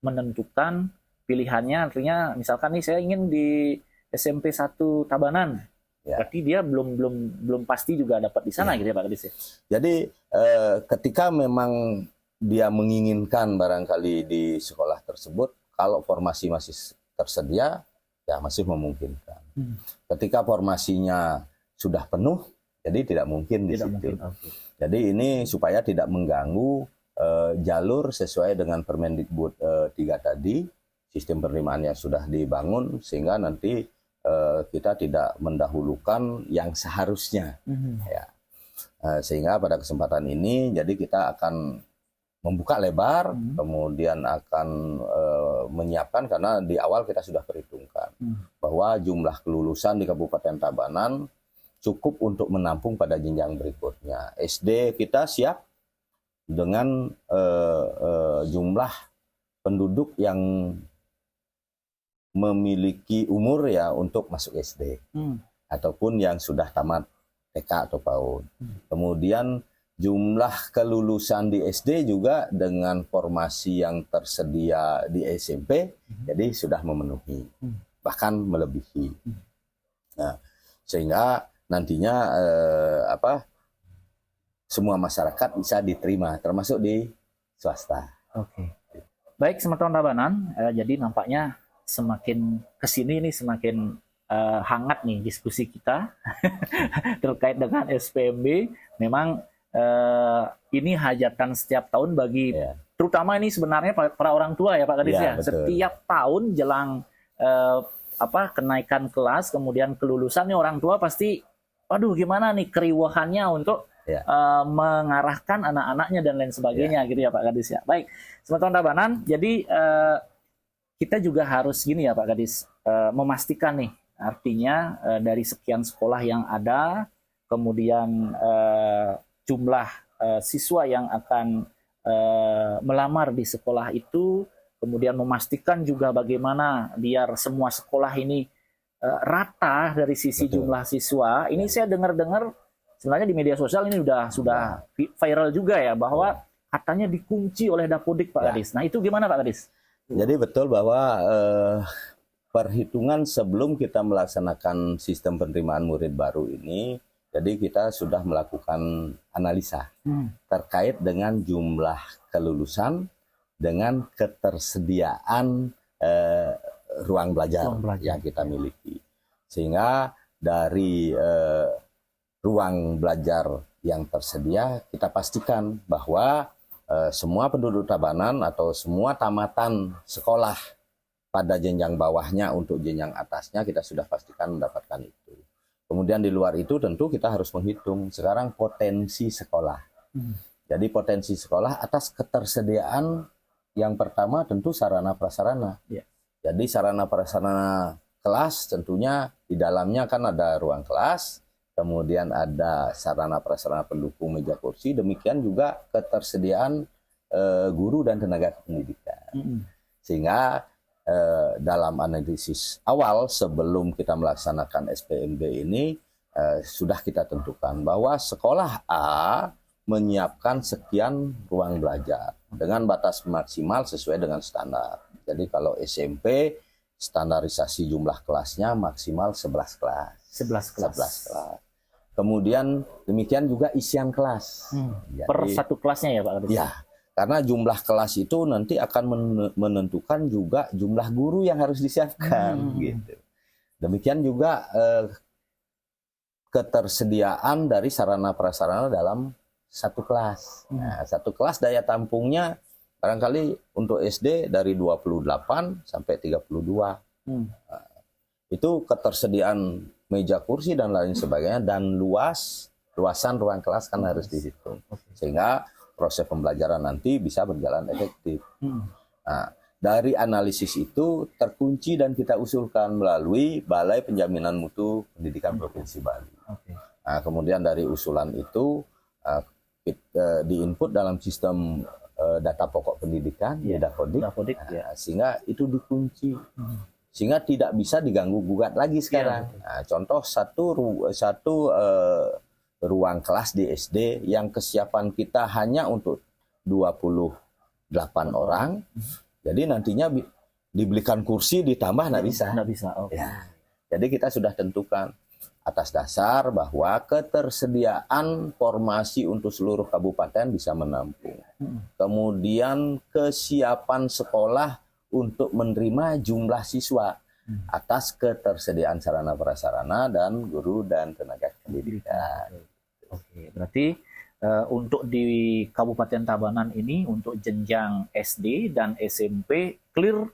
menentukan pilihannya, artinya misalkan nih saya ingin di SMP 1 Tabanan, berarti dia belum pasti juga dapat di sana gitu ya Pak Kadis ya. Jadi ketika memang dia menginginkan barangkali di sekolah tersebut, kalau formasi masih tersedia, ya masih memungkinkan. Ketika formasinya sudah penuh, jadi tidak mungkin di Tidak situ. mungkin. Oke. Jadi ini supaya tidak mengganggu jalur sesuai dengan Permendikbud 3 tadi, sistem penerimaan yang sudah dibangun, sehingga nanti kita tidak mendahulukan yang seharusnya. Ya. Sehingga pada kesempatan ini, jadi kita akan membuka lebar, kemudian akan menyiapkan, karena di awal kita sudah perhitungkan bahwa jumlah kelulusan di Kabupaten Tabanan cukup untuk menampung pada jenjang berikutnya. SD kita siap dengan jumlah penduduk yang memiliki umur ya untuk masuk SD, ataupun yang sudah tamat TK atau PAUD. Kemudian jumlah kelulusan di SD juga dengan formasi yang tersedia di SMP, jadi sudah memenuhi, bahkan melebihi. Nah, sehingga nantinya semua masyarakat bisa diterima, termasuk di swasta. Oke. Baik, teman-teman Tabanan, jadi nampaknya semakin kesini nih semakin hangat nih diskusi kita terkait dengan SPMB. Memang ini hajatan setiap tahun bagi terutama ini sebenarnya para orang tua ya Pak Kadis ya. Betul. Setiap tahun jelang kenaikan kelas kemudian kelulusannya orang tua pasti aduh gimana nih keriuhannya untuk mengarahkan anak-anaknya dan lain sebagainya gitu ya Pak Kadis ya. Baik, teman-teman Tabanan, jadi kita juga harus gini ya Pak Kadis, memastikan nih artinya dari sekian sekolah yang ada, kemudian jumlah siswa yang akan melamar di sekolah itu, kemudian memastikan juga bagaimana biar semua sekolah ini rata dari sisi jumlah siswa. Ini saya dengar-dengar sebenarnya di media sosial ini sudah viral juga ya bahwa katanya dikunci oleh Dapodik Pak Kadis. Nah itu gimana Pak Kadis? Jadi betul bahwa perhitungan sebelum kita melaksanakan sistem penerimaan murid baru ini, jadi kita sudah melakukan analisa terkait dengan jumlah kelulusan dengan ketersediaan ruang belajar yang kita miliki. Sehingga dari ruang belajar yang tersedia, kita pastikan bahwa semua penduduk Tabanan atau semua tamatan sekolah pada jenjang bawahnya untuk jenjang atasnya kita sudah pastikan mendapatkan itu. Kemudian di luar itu tentu kita harus menghitung sekarang potensi sekolah. Jadi potensi sekolah atas ketersediaan yang pertama tentu sarana prasarana. Jadi sarana prasarana kelas tentunya di dalamnya kan ada ruang kelas, kemudian ada sarana prasarana pendukung meja kursi, demikian juga ketersediaan guru dan tenaga pendidikan. Sehingga dalam analisis awal sebelum kita melaksanakan SPMB ini sudah kita tentukan bahwa sekolah A menyiapkan sekian ruang belajar dengan batas maksimal sesuai dengan standar. Jadi kalau SMP standarisasi jumlah kelasnya maksimal 11 kelas. 11 kelas. Kemudian demikian juga isian kelas. Jadi, per satu kelasnya ya Pak Kadis? Ya, karena jumlah kelas itu nanti akan menentukan juga jumlah guru yang harus disiapkan. Gitu. Demikian juga ketersediaan dari sarana prasarana dalam satu kelas. Nah, satu kelas daya tampungnya barangkali untuk SD dari 28 sampai 32. Itu ketersediaan meja kursi dan lain sebagainya, dan luasan ruang kelas kan harus dihitung. Sehingga proses pembelajaran nanti bisa berjalan efektif. Nah, dari analisis itu terkunci dan kita usulkan melalui Balai Penjaminan Mutu Pendidikan Provinsi Bali. Nah, kemudian dari usulan itu diinput dalam sistem data pokok pendidikan, Dapodik, sehingga itu dikunci, sehingga tidak bisa diganggu gugat lagi sekarang. Nah, contoh satu ruang kelas di SD yang kesiapan kita hanya untuk 28 orang, jadi nantinya dibelikan kursi ditambah nggak bisa. Ya. Jadi kita sudah tentukan atas dasar bahwa ketersediaan formasi untuk seluruh kabupaten bisa menampung. Kemudian kesiapan sekolah untuk menerima jumlah siswa. atas ketersediaan sarana prasarana dan guru dan tenaga pendidikan. Oke, berarti untuk di Kabupaten Tabanan ini untuk jenjang SD dan SMP clear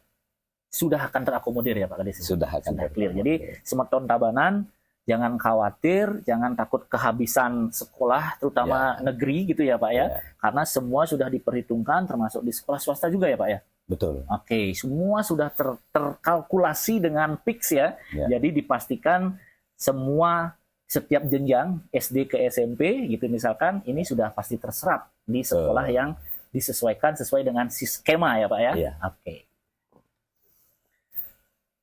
sudah akan terakomodir ya Pak Kades? Sudah akan clear. Jadi Semeton Tabanan jangan khawatir, jangan takut kehabisan sekolah, terutama negeri gitu ya Pak ya, karena semua sudah diperhitungkan, termasuk di sekolah swasta juga ya Pak ya. Betul. Oke, semua sudah terkalkulasi dengan fix ya. Jadi dipastikan semua setiap jenjang SD ke SMP gitu misalkan ini sudah pasti terserap di sekolah yang disesuaikan sesuai dengan skema ya Pak ya. Oke.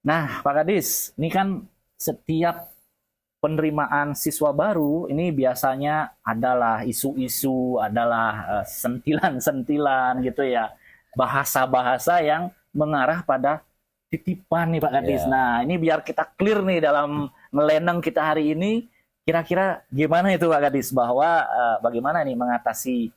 Nah Pak Kadis, ini kan setiap penerimaan siswa baru ini biasanya adalah isu-isu, adalah sentilan-sentilan gitu ya, bahasa-bahasa yang mengarah pada titipan nih Pak Kadis. Nah ini biar kita clear nih dalam meleneng kita hari ini, kira-kira gimana itu Pak Kadis, bahwa bagaimana nih mengatasi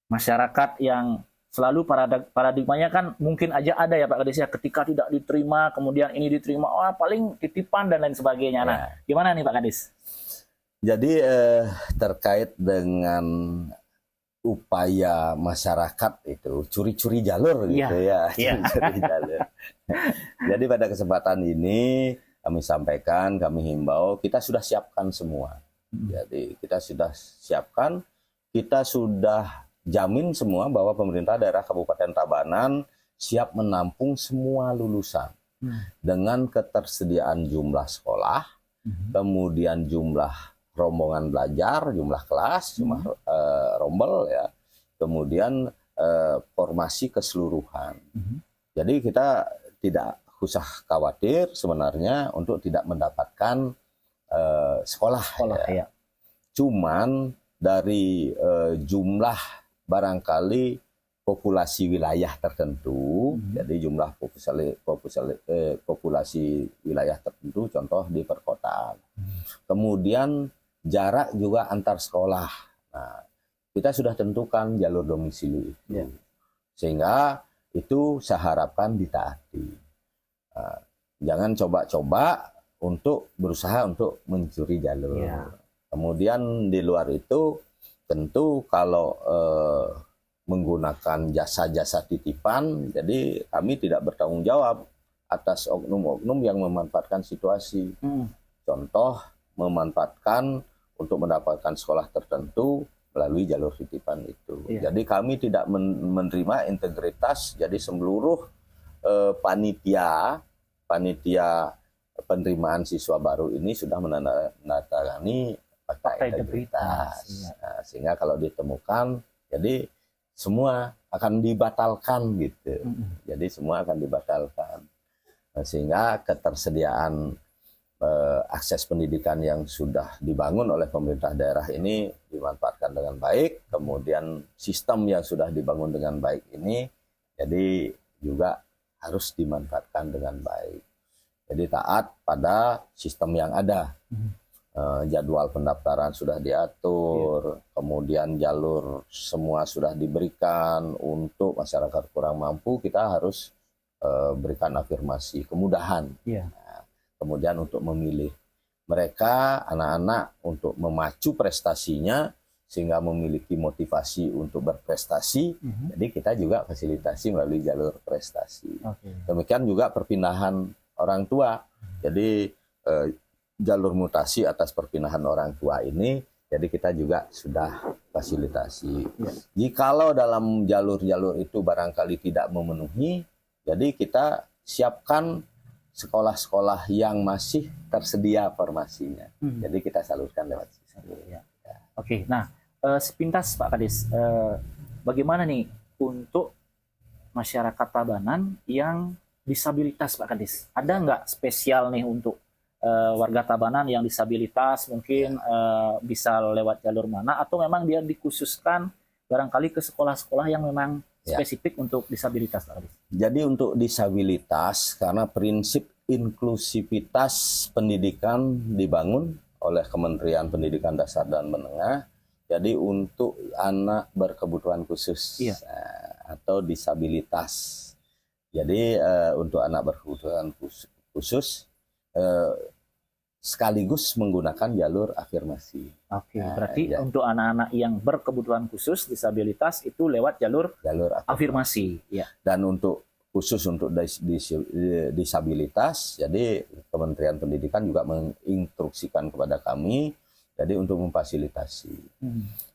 masyarakat yang selalu paradigmanya kan mungkin aja ada ya Pak Kadis ya, ketika tidak diterima kemudian ini diterima, paling titipan dan lain sebagainya. Nah gimana nih Pak Kadis? Jadi terkait dengan upaya masyarakat itu curi-curi jalur gitu ya. Curi-curi jalur. Jadi pada kesempatan ini kami sampaikan, kami himbau, kita sudah siapkan semua. Jadi kita sudah siapkan, kita sudah jamin semua bahwa pemerintah daerah Kabupaten Tabanan siap menampung semua lulusan dengan ketersediaan jumlah sekolah, kemudian jumlah rombongan belajar, jumlah kelas, jumlah rombel ya, kemudian formasi keseluruhan. Jadi kita tidak usah khawatir sebenarnya untuk tidak mendapatkan sekolah ya. Cuman dari jumlah barangkali populasi wilayah tertentu, jadi jumlah populasi wilayah tertentu, contoh di perkotaan. Kemudian jarak juga antar sekolah. Nah, kita sudah tentukan jalur domisili itu, sehingga itu saya harapkan ditaati. Jangan coba-coba untuk berusaha untuk mencuri jalur. Kemudian di luar itu tentu kalau menggunakan jasa-jasa titipan, jadi kami tidak bertanggung jawab atas oknum-oknum yang memanfaatkan situasi. Contoh, memanfaatkan untuk mendapatkan sekolah tertentu melalui jalur titipan itu. Jadi kami tidak menerima integritas, jadi seluruh panitia penerimaan siswa baru ini sudah menandatangani fakta integritas. Nah, sehingga kalau ditemukan, jadi semua akan dibatalkan gitu. Jadi semua akan dibatalkan. Nah, sehingga ketersediaan akses pendidikan yang sudah dibangun oleh pemerintah daerah ini dimanfaatkan dengan baik. Kemudian sistem yang sudah dibangun dengan baik ini, jadi juga harus dimanfaatkan dengan baik. Jadi taat pada sistem yang ada. Jadwal pendaftaran sudah diatur, kemudian jalur semua sudah diberikan. Untuk masyarakat kurang mampu, kita harus berikan afirmasi, kemudahan. Nah, kemudian untuk memilih mereka, anak-anak, untuk memacu prestasinya, sehingga memiliki motivasi untuk berprestasi. Jadi kita juga fasilitasi melalui jalur prestasi. Demikian juga perpindahan orang tua. Jadi jalur mutasi atas perpindahan orang tua ini, jadi kita juga sudah fasilitasi. Jikalau dalam jalur-jalur itu barangkali tidak memenuhi, jadi kita siapkan sekolah-sekolah yang masih tersedia formasinya. Jadi kita salurkan lewat sistem. Oke, nah sepintas Pak Kadis, bagaimana nih untuk masyarakat Tabanan yang disabilitas Pak Kadis? Ada nggak spesial nih untuk warga Tabanan yang disabilitas, mungkin bisa lewat jalur mana, atau memang dia dikhususkan barangkali ke sekolah-sekolah yang memang spesifik untuk disabilitas Pak Kadis? Jadi untuk disabilitas, karena prinsip inklusivitas pendidikan dibangun oleh Kementerian Pendidikan Dasar dan Menengah, jadi untuk anak berkebutuhan khusus atau disabilitas. Jadi untuk anak berkebutuhan khusus sekaligus menggunakan jalur afirmasi. Oke, berarti ya. untuk anak-anak yang berkebutuhan khusus disabilitas itu lewat jalur afirmasi. Ya. Dan khusus untuk disabilitas, jadi Kementerian Pendidikan juga menginstruksikan kepada kami, jadi untuk memfasilitasi.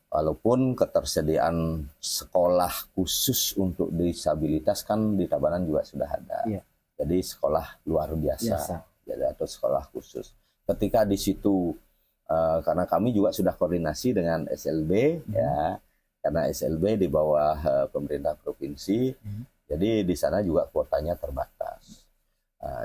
Walaupun ketersediaan sekolah khusus untuk disabilitas kan di Tabanan juga sudah ada. Ya. Jadi sekolah luar biasa. Jadi atau sekolah khusus. Ketika di situ karena kami juga sudah koordinasi dengan SLB ya, karena SLB di bawah pemerintah provinsi, jadi di sana juga kuotanya terbatas.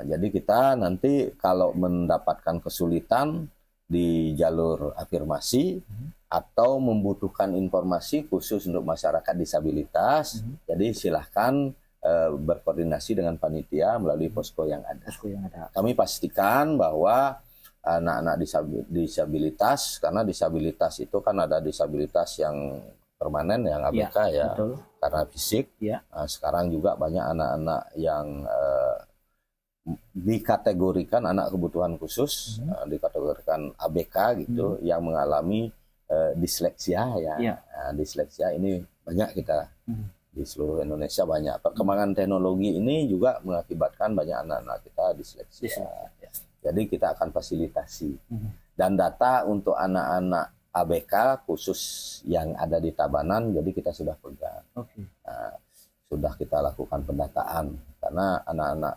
Jadi kita nanti kalau mendapatkan kesulitan di jalur afirmasi atau membutuhkan informasi khusus untuk masyarakat disabilitas, jadi silahkan berkoordinasi dengan panitia melalui posko yang ada. Kami pastikan bahwa anak-anak disabilitas, karena disabilitas itu kan ada disabilitas yang permanen, yang ABK ya, karena fisik. Sekarang juga banyak anak-anak yang dikategorikan anak kebutuhan khusus, dikategorikan ABK gitu, yang mengalami disleksia ya. Disleksia ini banyak kita di seluruh Indonesia banyak. Perkembangan teknologi ini juga mengakibatkan banyak anak-anak kita disleksia. Jadi kita akan fasilitasi. Dan data untuk anak-anak ABK khusus yang ada di Tabanan, jadi kita sudah pegang. Sudah kita lakukan pendataan. Karena anak-anak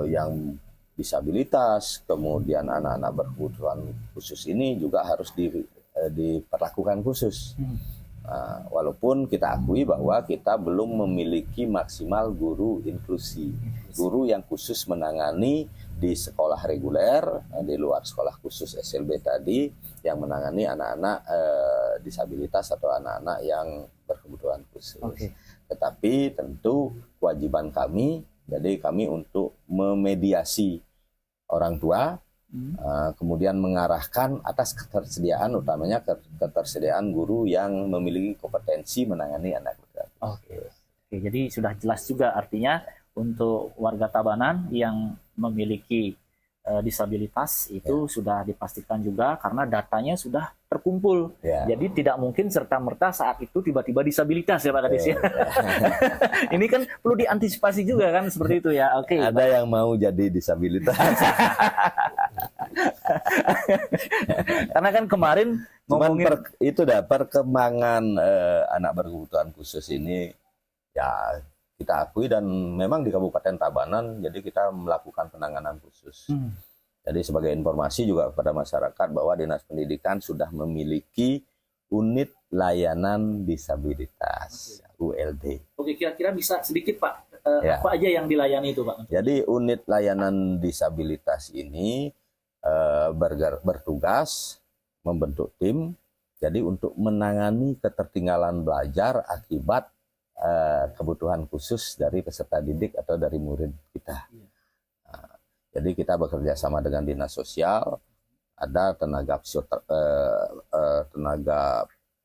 yang disabilitas, kemudian anak-anak berkebutuhan khusus ini juga harus diperlakukan khusus. Walaupun kita akui bahwa kita belum memiliki maksimal guru inklusi, guru yang khusus menangani di sekolah reguler, di luar sekolah khusus SLB tadi, yang menangani anak-anak disabilitas atau anak-anak yang berkebutuhan khusus. Tetapi tentu kewajiban kami, jadi kami untuk memediasi orang tua, kemudian mengarahkan atas ketersediaan, utamanya ketersediaan guru yang memiliki kompetensi menangani anak berkebutuhan. Jadi sudah jelas juga artinya untuk warga Tabanan yang memiliki disabilitas itu sudah dipastikan juga karena datanya sudah terkumpul. Jadi tidak mungkin serta-merta saat itu tiba-tiba disabilitas ya Pak Kadis ya. Ini kan perlu diantisipasi juga kan seperti itu ya. Ada yang mau jadi disabilitas. Karena kan kemarin itu perkembangan anak berkebutuhan khusus ini ya kita akui, dan memang di Kabupaten Tabanan jadi kita melakukan penanganan khusus. Jadi sebagai informasi juga kepada masyarakat bahwa Dinas Pendidikan sudah memiliki unit layanan disabilitas ULD. Kira-kira bisa sedikit Pak, apa aja yang dilayani itu Pak? Jadi unit layanan disabilitas ini bertugas membentuk tim, jadi untuk menangani ketertinggalan belajar akibat kebutuhan khusus dari peserta didik atau dari murid kita. Jadi kita bekerja sama dengan Dinas Sosial, ada tenaga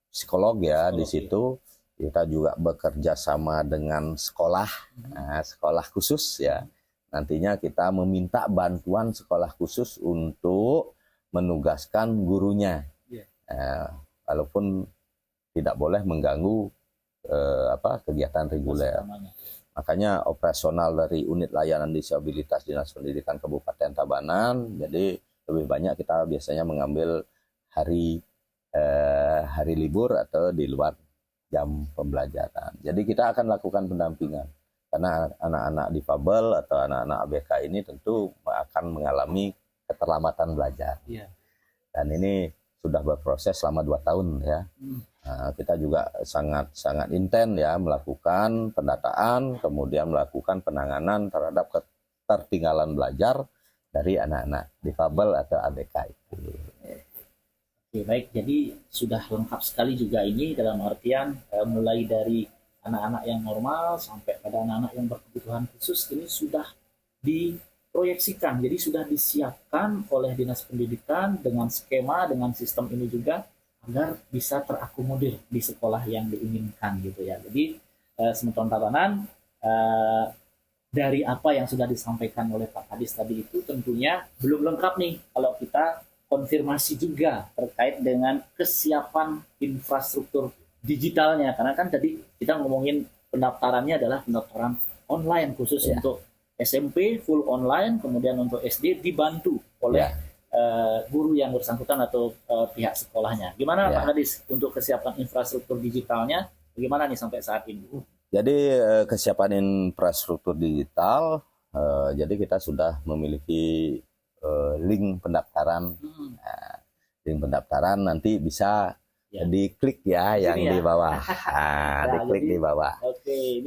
psikolog ya di situ. Kita juga bekerja sama dengan sekolah, sekolah khusus ya. Nantinya kita meminta bantuan sekolah khusus untuk menugaskan gurunya, walaupun tidak boleh mengganggu kegiatan reguler. Makanya operasional dari unit layanan disabilitas Dinas Pendidikan Kabupaten Tabanan, jadi lebih banyak kita biasanya mengambil hari libur atau di luar jam pembelajaran. Jadi kita akan lakukan pendampingan karena anak-anak difabel atau anak-anak ABK ini tentu akan mengalami keterlambatan belajar. Dan ini sudah berproses selama 2 tahun ya. Kita juga sangat intens ya melakukan pendataan, kemudian melakukan penanganan terhadap ketertinggalan belajar dari anak-anak difabel atau ABK itu. Baik, jadi sudah lengkap sekali juga ini dalam artian mulai dari anak-anak yang normal sampai pada anak-anak yang berkebutuhan khusus ini sudah diproyeksikan, jadi sudah disiapkan oleh Dinas Pendidikan dengan skema, dengan sistem ini juga agar bisa terakomodir di sekolah yang diinginkan gitu ya. Jadi Semeton Tabanan dari apa yang sudah disampaikan oleh Pak Kadis tadi itu tentunya belum lengkap nih kalau kita konfirmasi juga terkait dengan kesiapan infrastruktur digitalnya. Karena kan tadi kita ngomongin pendaftarannya adalah pendaftaran online khusus untuk SMP full online, kemudian untuk SD dibantu oleh guru yang bersangkutan atau pihak sekolahnya. Gimana Pak Kadis untuk kesiapan infrastruktur digitalnya? Bagaimana nih sampai saat ini? Jadi kesiapan infrastruktur digital, jadi kita sudah memiliki link pendaftaran. Nah, link pendaftaran nanti bisa diklik yang di bawah. Diklik di bawah.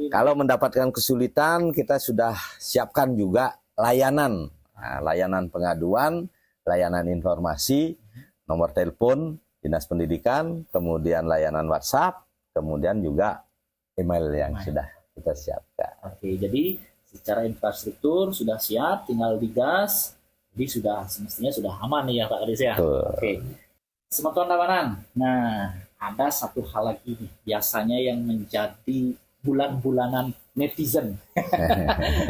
Kalau mendapatkan kesulitan, kita sudah siapkan juga layanan. Layanan pengaduan, layanan informasi, nomor telepon Dinas Pendidikan, kemudian layanan WhatsApp, kemudian juga email yang sudah kita siapkan. Oke, jadi secara infrastruktur sudah siap, tinggal digas. Jadi semestinya sudah aman nih ya Pak Kadis ya. Oke. Semeton Tabanan. Nah, ada satu hal lagi nih, biasanya yang menjadi bulan-bulanan netizen.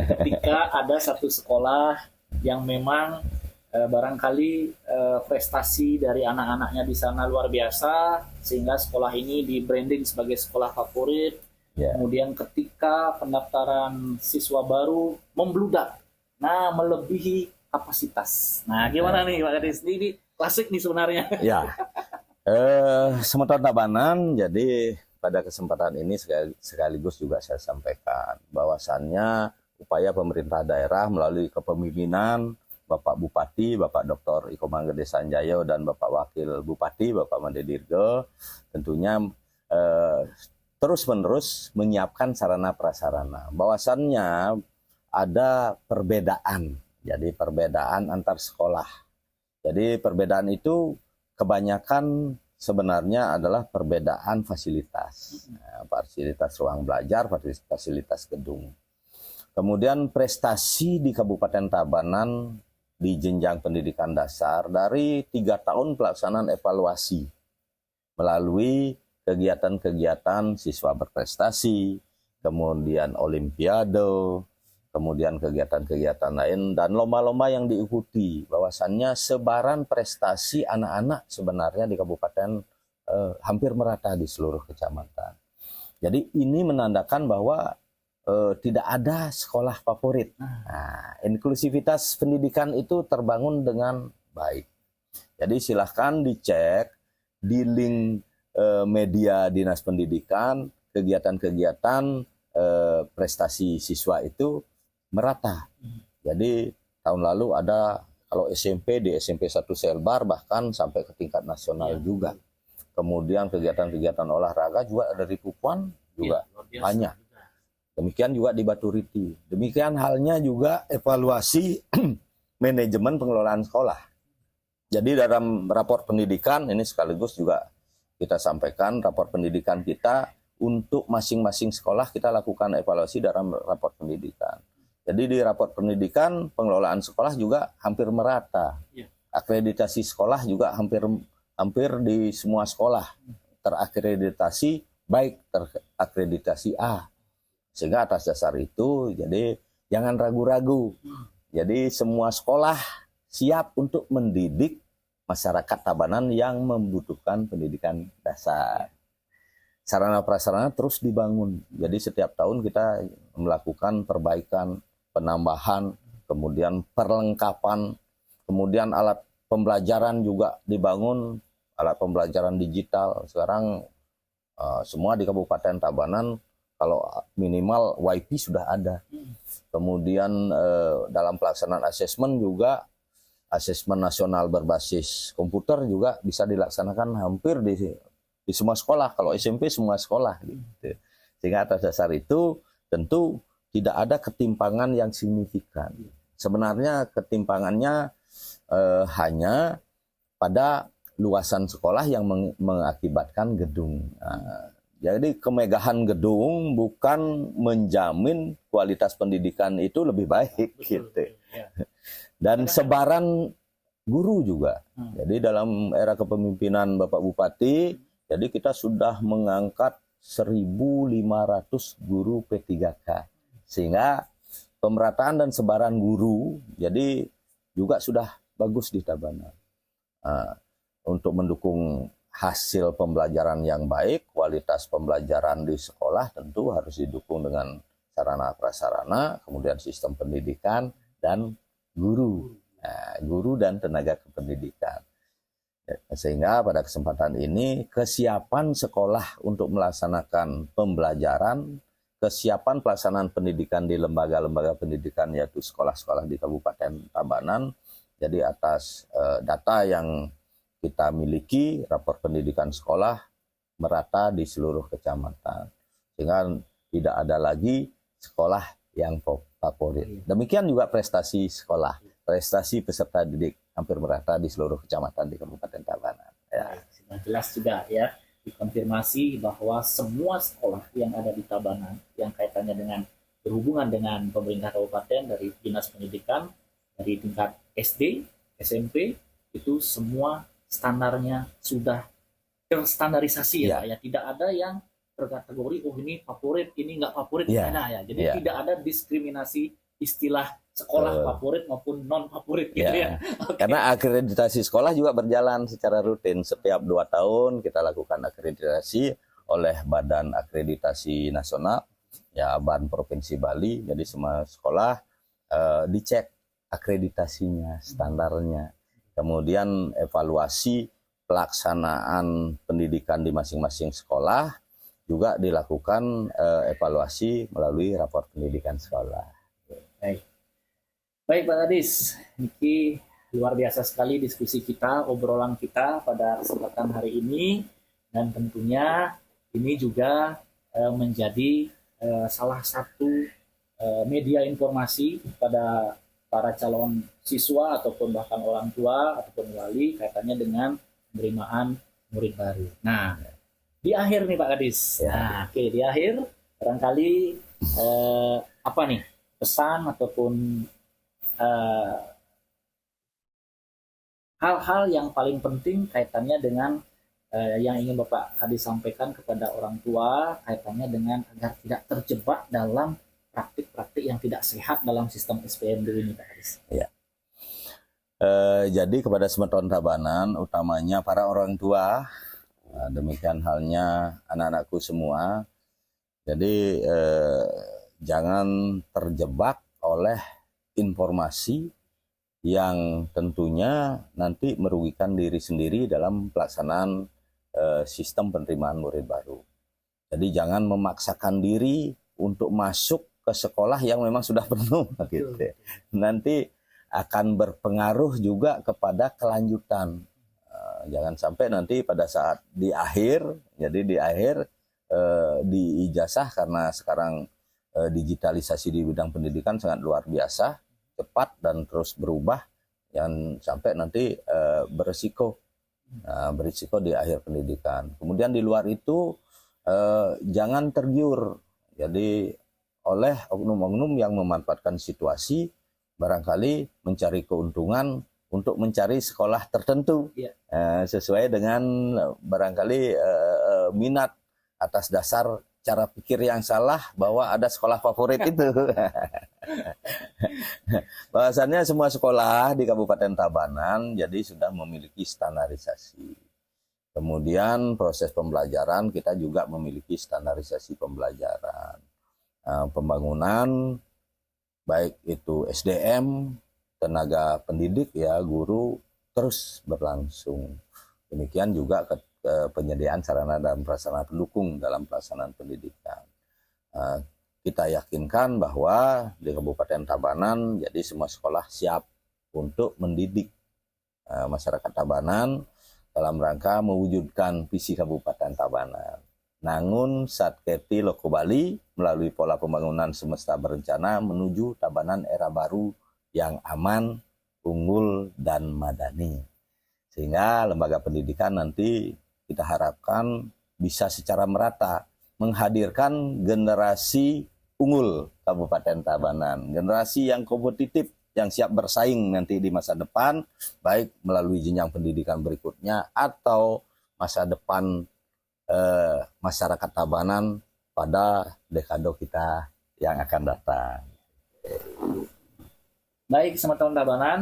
Ketika ada satu sekolah yang memang barangkali prestasi dari anak-anaknya di sana luar biasa, sehingga sekolah ini di branding sebagai sekolah favorit. Kemudian ketika pendaftaran siswa baru membludak, nah melebihi kapasitas. Nah, gimana nih Pak Kadis? Ini klasik nih sebenarnya. Ya, Semeton Tabanan. Jadi pada kesempatan ini sekaligus juga saya sampaikan bahwasannya upaya pemerintah daerah melalui kepemimpinan Bapak Bupati, Bapak Dr. Iko Manggede Sanjayo dan Bapak Wakil Bupati, Bapak Made Dirgo, tentunya terus-menerus menyiapkan sarana prasarana. Bahwasannya ada perbedaan, jadi perbedaan antar sekolah. Jadi perbedaan itu kebanyakan sebenarnya adalah perbedaan fasilitas. Fasilitas ruang belajar, fasilitas gedung. Kemudian prestasi di Kabupaten Tabanan di jenjang pendidikan dasar dari 3 tahun pelaksanaan evaluasi melalui kegiatan-kegiatan siswa berprestasi, kemudian olimpiade, kemudian kegiatan-kegiatan lain, dan lomba-lomba yang diikuti. Bahwasannya sebaran prestasi anak-anak sebenarnya di kabupaten hampir merata di seluruh kecamatan. Jadi ini menandakan bahwa tidak ada sekolah favorit. Nah, inklusivitas pendidikan itu terbangun dengan baik. Jadi silahkan dicek di link media Dinas Pendidikan, kegiatan-kegiatan prestasi siswa itu merata. Jadi tahun lalu ada kalau SMP di SMP 1 Selbar bahkan sampai ke tingkat nasional juga. Kemudian kegiatan-kegiatan olahraga juga dari Pupuan juga banyak. Demikian juga di Baturiti. Demikian halnya juga evaluasi manajemen pengelolaan sekolah. Jadi dalam rapor pendidikan ini sekaligus juga kita sampaikan rapor pendidikan kita untuk masing-masing sekolah kita lakukan evaluasi dalam rapor pendidikan. Jadi di rapor pendidikan pengelolaan sekolah juga hampir merata. Akreditasi sekolah juga hampir di semua sekolah terakreditasi baik terakreditasi A. Sehingga atas dasar itu jadi jangan ragu-ragu. Jadi semua sekolah siap untuk mendidik masyarakat Tabanan yang membutuhkan pendidikan dasar. Sarana prasarana terus dibangun. Jadi setiap tahun kita melakukan perbaikan, penambahan, kemudian perlengkapan, kemudian alat pembelajaran juga dibangun, alat pembelajaran digital. Sekarang semua di Kabupaten Tabanan kalau minimal WiFi sudah ada. Kemudian dalam pelaksanaan asesmen juga asesmen nasional berbasis komputer juga bisa dilaksanakan hampir di semua sekolah. Kalau SMP semua sekolah gitu. Sehingga atas dasar itu tentu tidak ada ketimpangan yang signifikan. Sebenarnya ketimpangannya hanya pada luasan sekolah yang mengakibatkan gedung. Jadi kemegahan gedung bukan menjamin kualitas pendidikan itu lebih baik. Betul, gitu. Dan sebaran guru juga. Jadi dalam era kepemimpinan Bapak Bupati, jadi kita sudah mengangkat 1.500 guru P3K. Sehingga pemerataan dan sebaran guru, jadi juga sudah bagus di Tabanan. Untuk mendukung hasil pembelajaran yang baik, kualitas pembelajaran di sekolah tentu harus didukung dengan sarana prasarana, kemudian sistem pendidikan dan guru, guru dan tenaga kependidikan. Sehingga pada kesempatan ini kesiapan sekolah untuk melaksanakan pembelajaran, kesiapan pelaksanaan pendidikan di lembaga-lembaga pendidikan yaitu sekolah-sekolah di Kabupaten Tabanan. Jadi atas data yang kita miliki, rapor pendidikan sekolah merata di seluruh kecamatan. Sehingga tidak ada lagi sekolah yang favorit. Demikian juga prestasi sekolah, prestasi peserta didik hampir merata di seluruh kecamatan di Kabupaten Tabanan. Ya. Sudah jelas juga ya, dikonfirmasi bahwa semua sekolah yang ada di Tabanan yang kaitannya dengan berhubungan dengan pemerintah kabupaten dari Dinas Pendidikan, dari tingkat SD, SMP, itu semua standarnya sudah terstandarisasi ya, ya. Tidak ada yang terkategori oh ini favorit, ini nggak favorit, tidak ada ya. Jadi tidak ada diskriminasi istilah sekolah favorit maupun non favorit gitu ya. Okay. Karena akreditasi sekolah juga berjalan secara rutin, setiap 2 tahun kita lakukan akreditasi oleh Badan Akreditasi Nasional, ya BAN Provinsi Bali. Jadi semua sekolah dicek akreditasinya, standarnya. Kemudian evaluasi pelaksanaan pendidikan di masing-masing sekolah juga dilakukan evaluasi melalui rapor pendidikan sekolah. Baik Pak Kadis, ini luar biasa sekali diskusi kita, obrolan kita pada kesempatan hari ini, dan tentunya ini juga menjadi salah satu media informasi pada para calon siswa ataupun bahkan orang tua ataupun wali kaitannya dengan penerimaan murid baru. Nah, di akhir nih Pak Kadis. Nah, oke, di akhir barangkali apa nih pesan ataupun hal-hal yang paling penting kaitannya dengan yang ingin Bapak Kadis sampaikan kepada orang tua kaitannya dengan agar tidak terjebak dalam praktik-praktik yang tidak sehat dalam sistem SPMB ini Pak Kadis. Ya. Jadi kepada semeton Tabanan, utamanya para orang tua, demikian halnya anak-anakku semua. Jadi jangan terjebak oleh informasi yang tentunya nanti merugikan diri sendiri dalam pelaksanaan sistem penerimaan murid baru. Jadi jangan memaksakan diri untuk masuk ke sekolah yang memang sudah penuh, gitu. Nanti akan berpengaruh juga kepada kelanjutan. Jangan sampai nanti pada saat di akhir, jadi di akhir di ijazah, karena sekarang digitalisasi di bidang pendidikan sangat luar biasa, cepat dan terus berubah, yang sampai nanti berisiko di akhir pendidikan. Kemudian di luar itu jangan tergiur, jadi oleh oknum-oknum yang memanfaatkan situasi, barangkali mencari keuntungan untuk mencari sekolah tertentu sesuai dengan barangkali minat atas dasar cara pikir yang salah bahwa ada sekolah favorit itu. Bahwasannya semua sekolah di Kabupaten Tabanan jadi sudah memiliki standarisasi. Kemudian proses pembelajaran kita juga memiliki standarisasi pembelajaran. Pembangunan baik itu SDM, tenaga pendidik ya, guru terus berlangsung. Demikian juga penyediaan sarana dan prasarana pendukung dalam pelaksanaan pendidikan. Kita yakinkan bahwa di Kabupaten Tabanan jadi semua sekolah siap untuk mendidik masyarakat Tabanan dalam rangka mewujudkan visi Kabupaten Tabanan. Nangun Satketi Loko Bali melalui pola pembangunan semesta berencana menuju Tabanan era baru yang aman, unggul, dan madani. Sehingga lembaga pendidikan nanti kita harapkan bisa secara merata menghadirkan generasi unggul Kabupaten Tabanan, generasi yang kompetitif, yang siap bersaing nanti di masa depan, baik melalui jenjang pendidikan berikutnya atau masa depan masyarakat Tabanan pada dekade kita yang akan datang. Baik, teman-teman Tabanan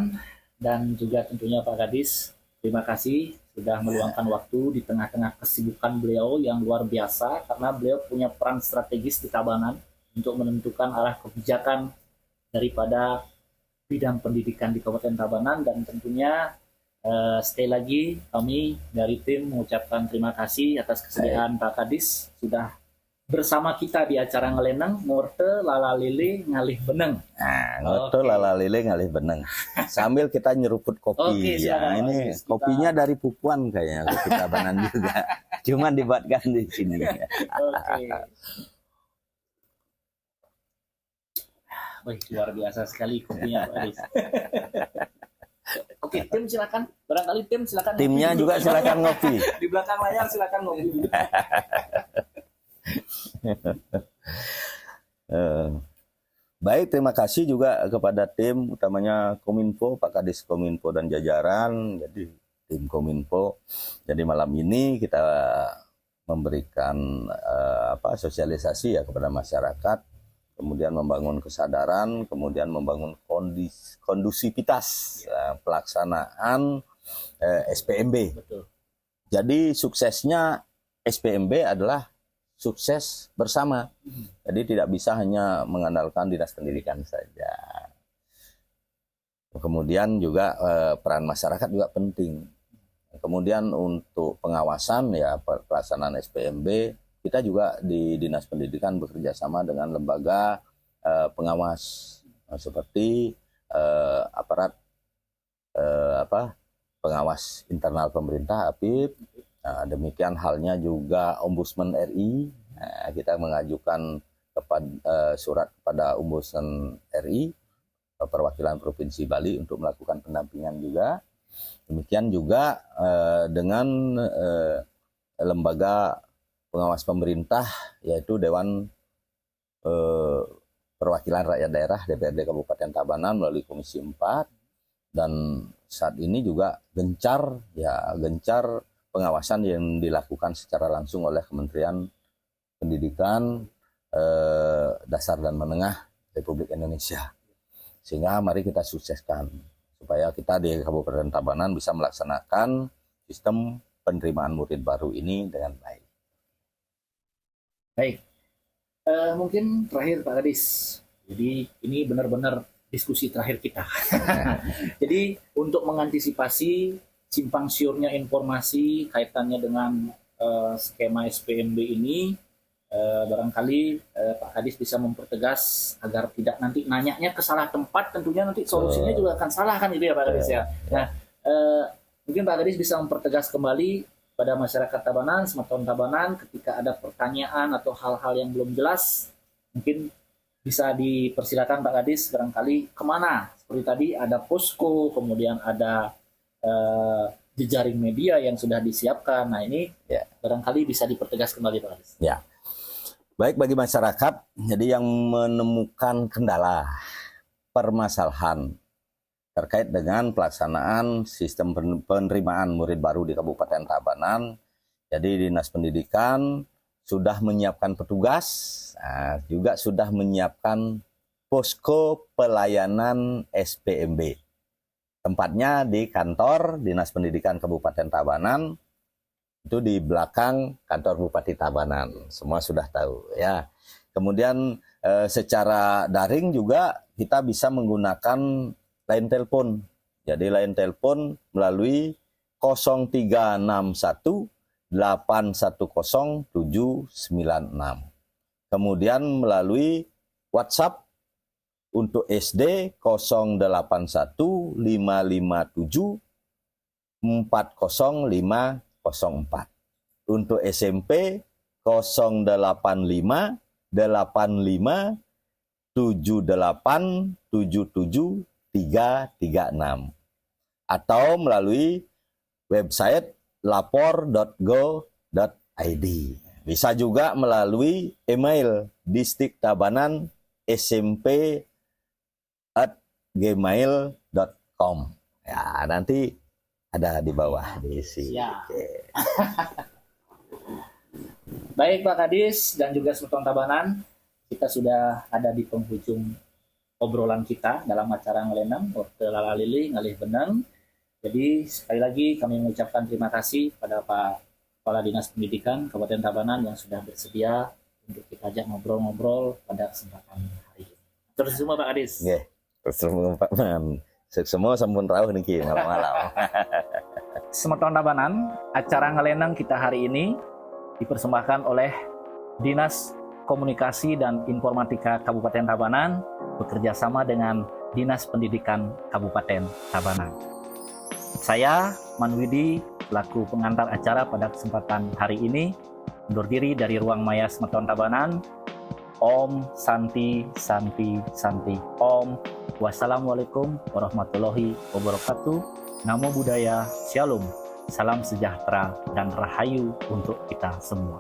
dan juga tentunya Pak Kadis, terima kasih sudah meluangkan waktu di tengah-tengah kesibukan beliau yang luar biasa karena beliau punya peran strategis di Tabanan untuk menentukan arah kebijakan daripada bidang pendidikan di Kabupaten Tabanan dan tentunya sekali lagi kami dari tim mengucapkan terima kasih atas kesediaan Pak Kadis sudah bersama kita di acara ngeleneng ngurte lala lili ngalih beneng. Nah, ngoto lala lele ngalih beneng. Sambil kita nyeruput kopi. Oke, Ya, silakan, ini Pak Kadis. kopinya dari Pupuan kayaknya kopi Tabanan juga. Cuman dibuatkan di sini. Oke. Wih, luar biasa sekali kopinya Pak Kadis. Oke, tim silakan. Barangkali tim silakan. Timnya juga silakan ngopi. Di belakang layar silakan ngopi. Baik, terima kasih juga kepada tim utamanya Kominfo, Pak Kadis Kominfo dan jajaran. Jadi tim Kominfo. Jadi malam ini kita memberikan sosialisasi ya kepada masyarakat, kemudian membangun kesadaran, kemudian membangun kondusivitas pelaksanaan SPMB. Betul. Jadi suksesnya SPMB adalah sukses bersama. Jadi tidak bisa hanya mengandalkan dinas pendidikan saja. Kemudian juga peran masyarakat juga penting. Kemudian untuk pengawasan ya pelaksanaan SPMB, kita juga di dinas pendidikan bekerja sama dengan lembaga pengawas seperti aparat pengawas internal pemerintah APIP. Nah, demikian halnya juga Ombudsman RI. Nah, kita mengajukan surat kepada Ombudsman RI, perwakilan Provinsi Bali untuk melakukan pendampingan juga. Demikian juga dengan lembaga pengawas pemerintah, yaitu Dewan Perwakilan Rakyat Daerah DPRD Kabupaten Tabanan melalui Komisi 4. Dan saat ini juga gencar pengawasan yang dilakukan secara langsung oleh Kementerian Pendidikan Dasar dan Menengah Republik Indonesia. Sehingga mari kita sukseskan supaya kita di Kabupaten Tabanan bisa melaksanakan sistem penerimaan murid baru ini dengan baik. Baik, mungkin terakhir Pak Kadis. Jadi ini benar-benar diskusi terakhir kita. Jadi untuk mengantisipasi simpang siurnya informasi kaitannya dengan skema SPMB ini, barangkali Pak Kadis bisa mempertegas agar tidak nanti nanyanya ke salah tempat, tentunya nanti solusinya juga akan salah kan itu ya Pak Kadis ya. Nah, mungkin Pak Kadis bisa mempertegas kembali pada masyarakat Tabanan, Semeton Tabanan, ketika ada pertanyaan atau hal-hal yang belum jelas, mungkin bisa dipersilakan Pak Kadis barangkali kemana. Seperti tadi ada posko, kemudian ada jejaring media yang sudah disiapkan. Nah ini barangkali bisa dipertegas kembali Pak Kadis. Ya, baik bagi masyarakat. Jadi yang menemukan kendala, permasalahan terkait dengan pelaksanaan sistem penerimaan murid baru di Kabupaten Tabanan. Jadi Dinas Pendidikan sudah menyiapkan petugas, juga sudah menyiapkan posko pelayanan SPMB. Tempatnya di kantor Dinas Pendidikan Kabupaten Tabanan, itu di belakang kantor Bupati Tabanan. Semua sudah tahu ya. Kemudian secara daring juga kita bisa menggunakan line telepon. Jadi line telepon melalui 0361 810 796. Kemudian melalui WhatsApp untuk SD 081 557 40504. Untuk SMP 085 85 78 77 336. Atau melalui website lapor.go.id. Bisa juga melalui email distiktabanan.smp@gmail.com. Ya, nanti ada di bawah di sini. Baik Pak Kadis dan juga Semeton Tabanan, kita sudah ada di penghujung obrolan kita dalam acara ngelenang Wortel Lala Lili ngalih benang. Jadi sekali lagi kami mengucapkan terima kasih pada Pak Kepala Dinas Pendidikan Kabupaten Tabanan yang sudah bersedia untuk kita ajak ngobrol-ngobrol pada kesempatan hari ini. Terus semua Pak Kadis. Nggih. Terus Pak Man. Semua sampun rawuh niki malam-malam. Semeton Tabanan, acara ngelenang kita hari ini dipersembahkan oleh Dinas Komunikasi dan Informatika Kabupaten Tabanan bekerja sama dengan Dinas Pendidikan Kabupaten Tabanan. Saya Manwidi selaku pengantar acara pada kesempatan hari ini undur diri dari Ruang Maya Semeton Tabanan. Om Santi Santi Santi Om. Wassalamualaikum warahmatullahi wabarakatuh. Namo Buddhaya, Shalom, salam sejahtera dan rahayu untuk kita semua.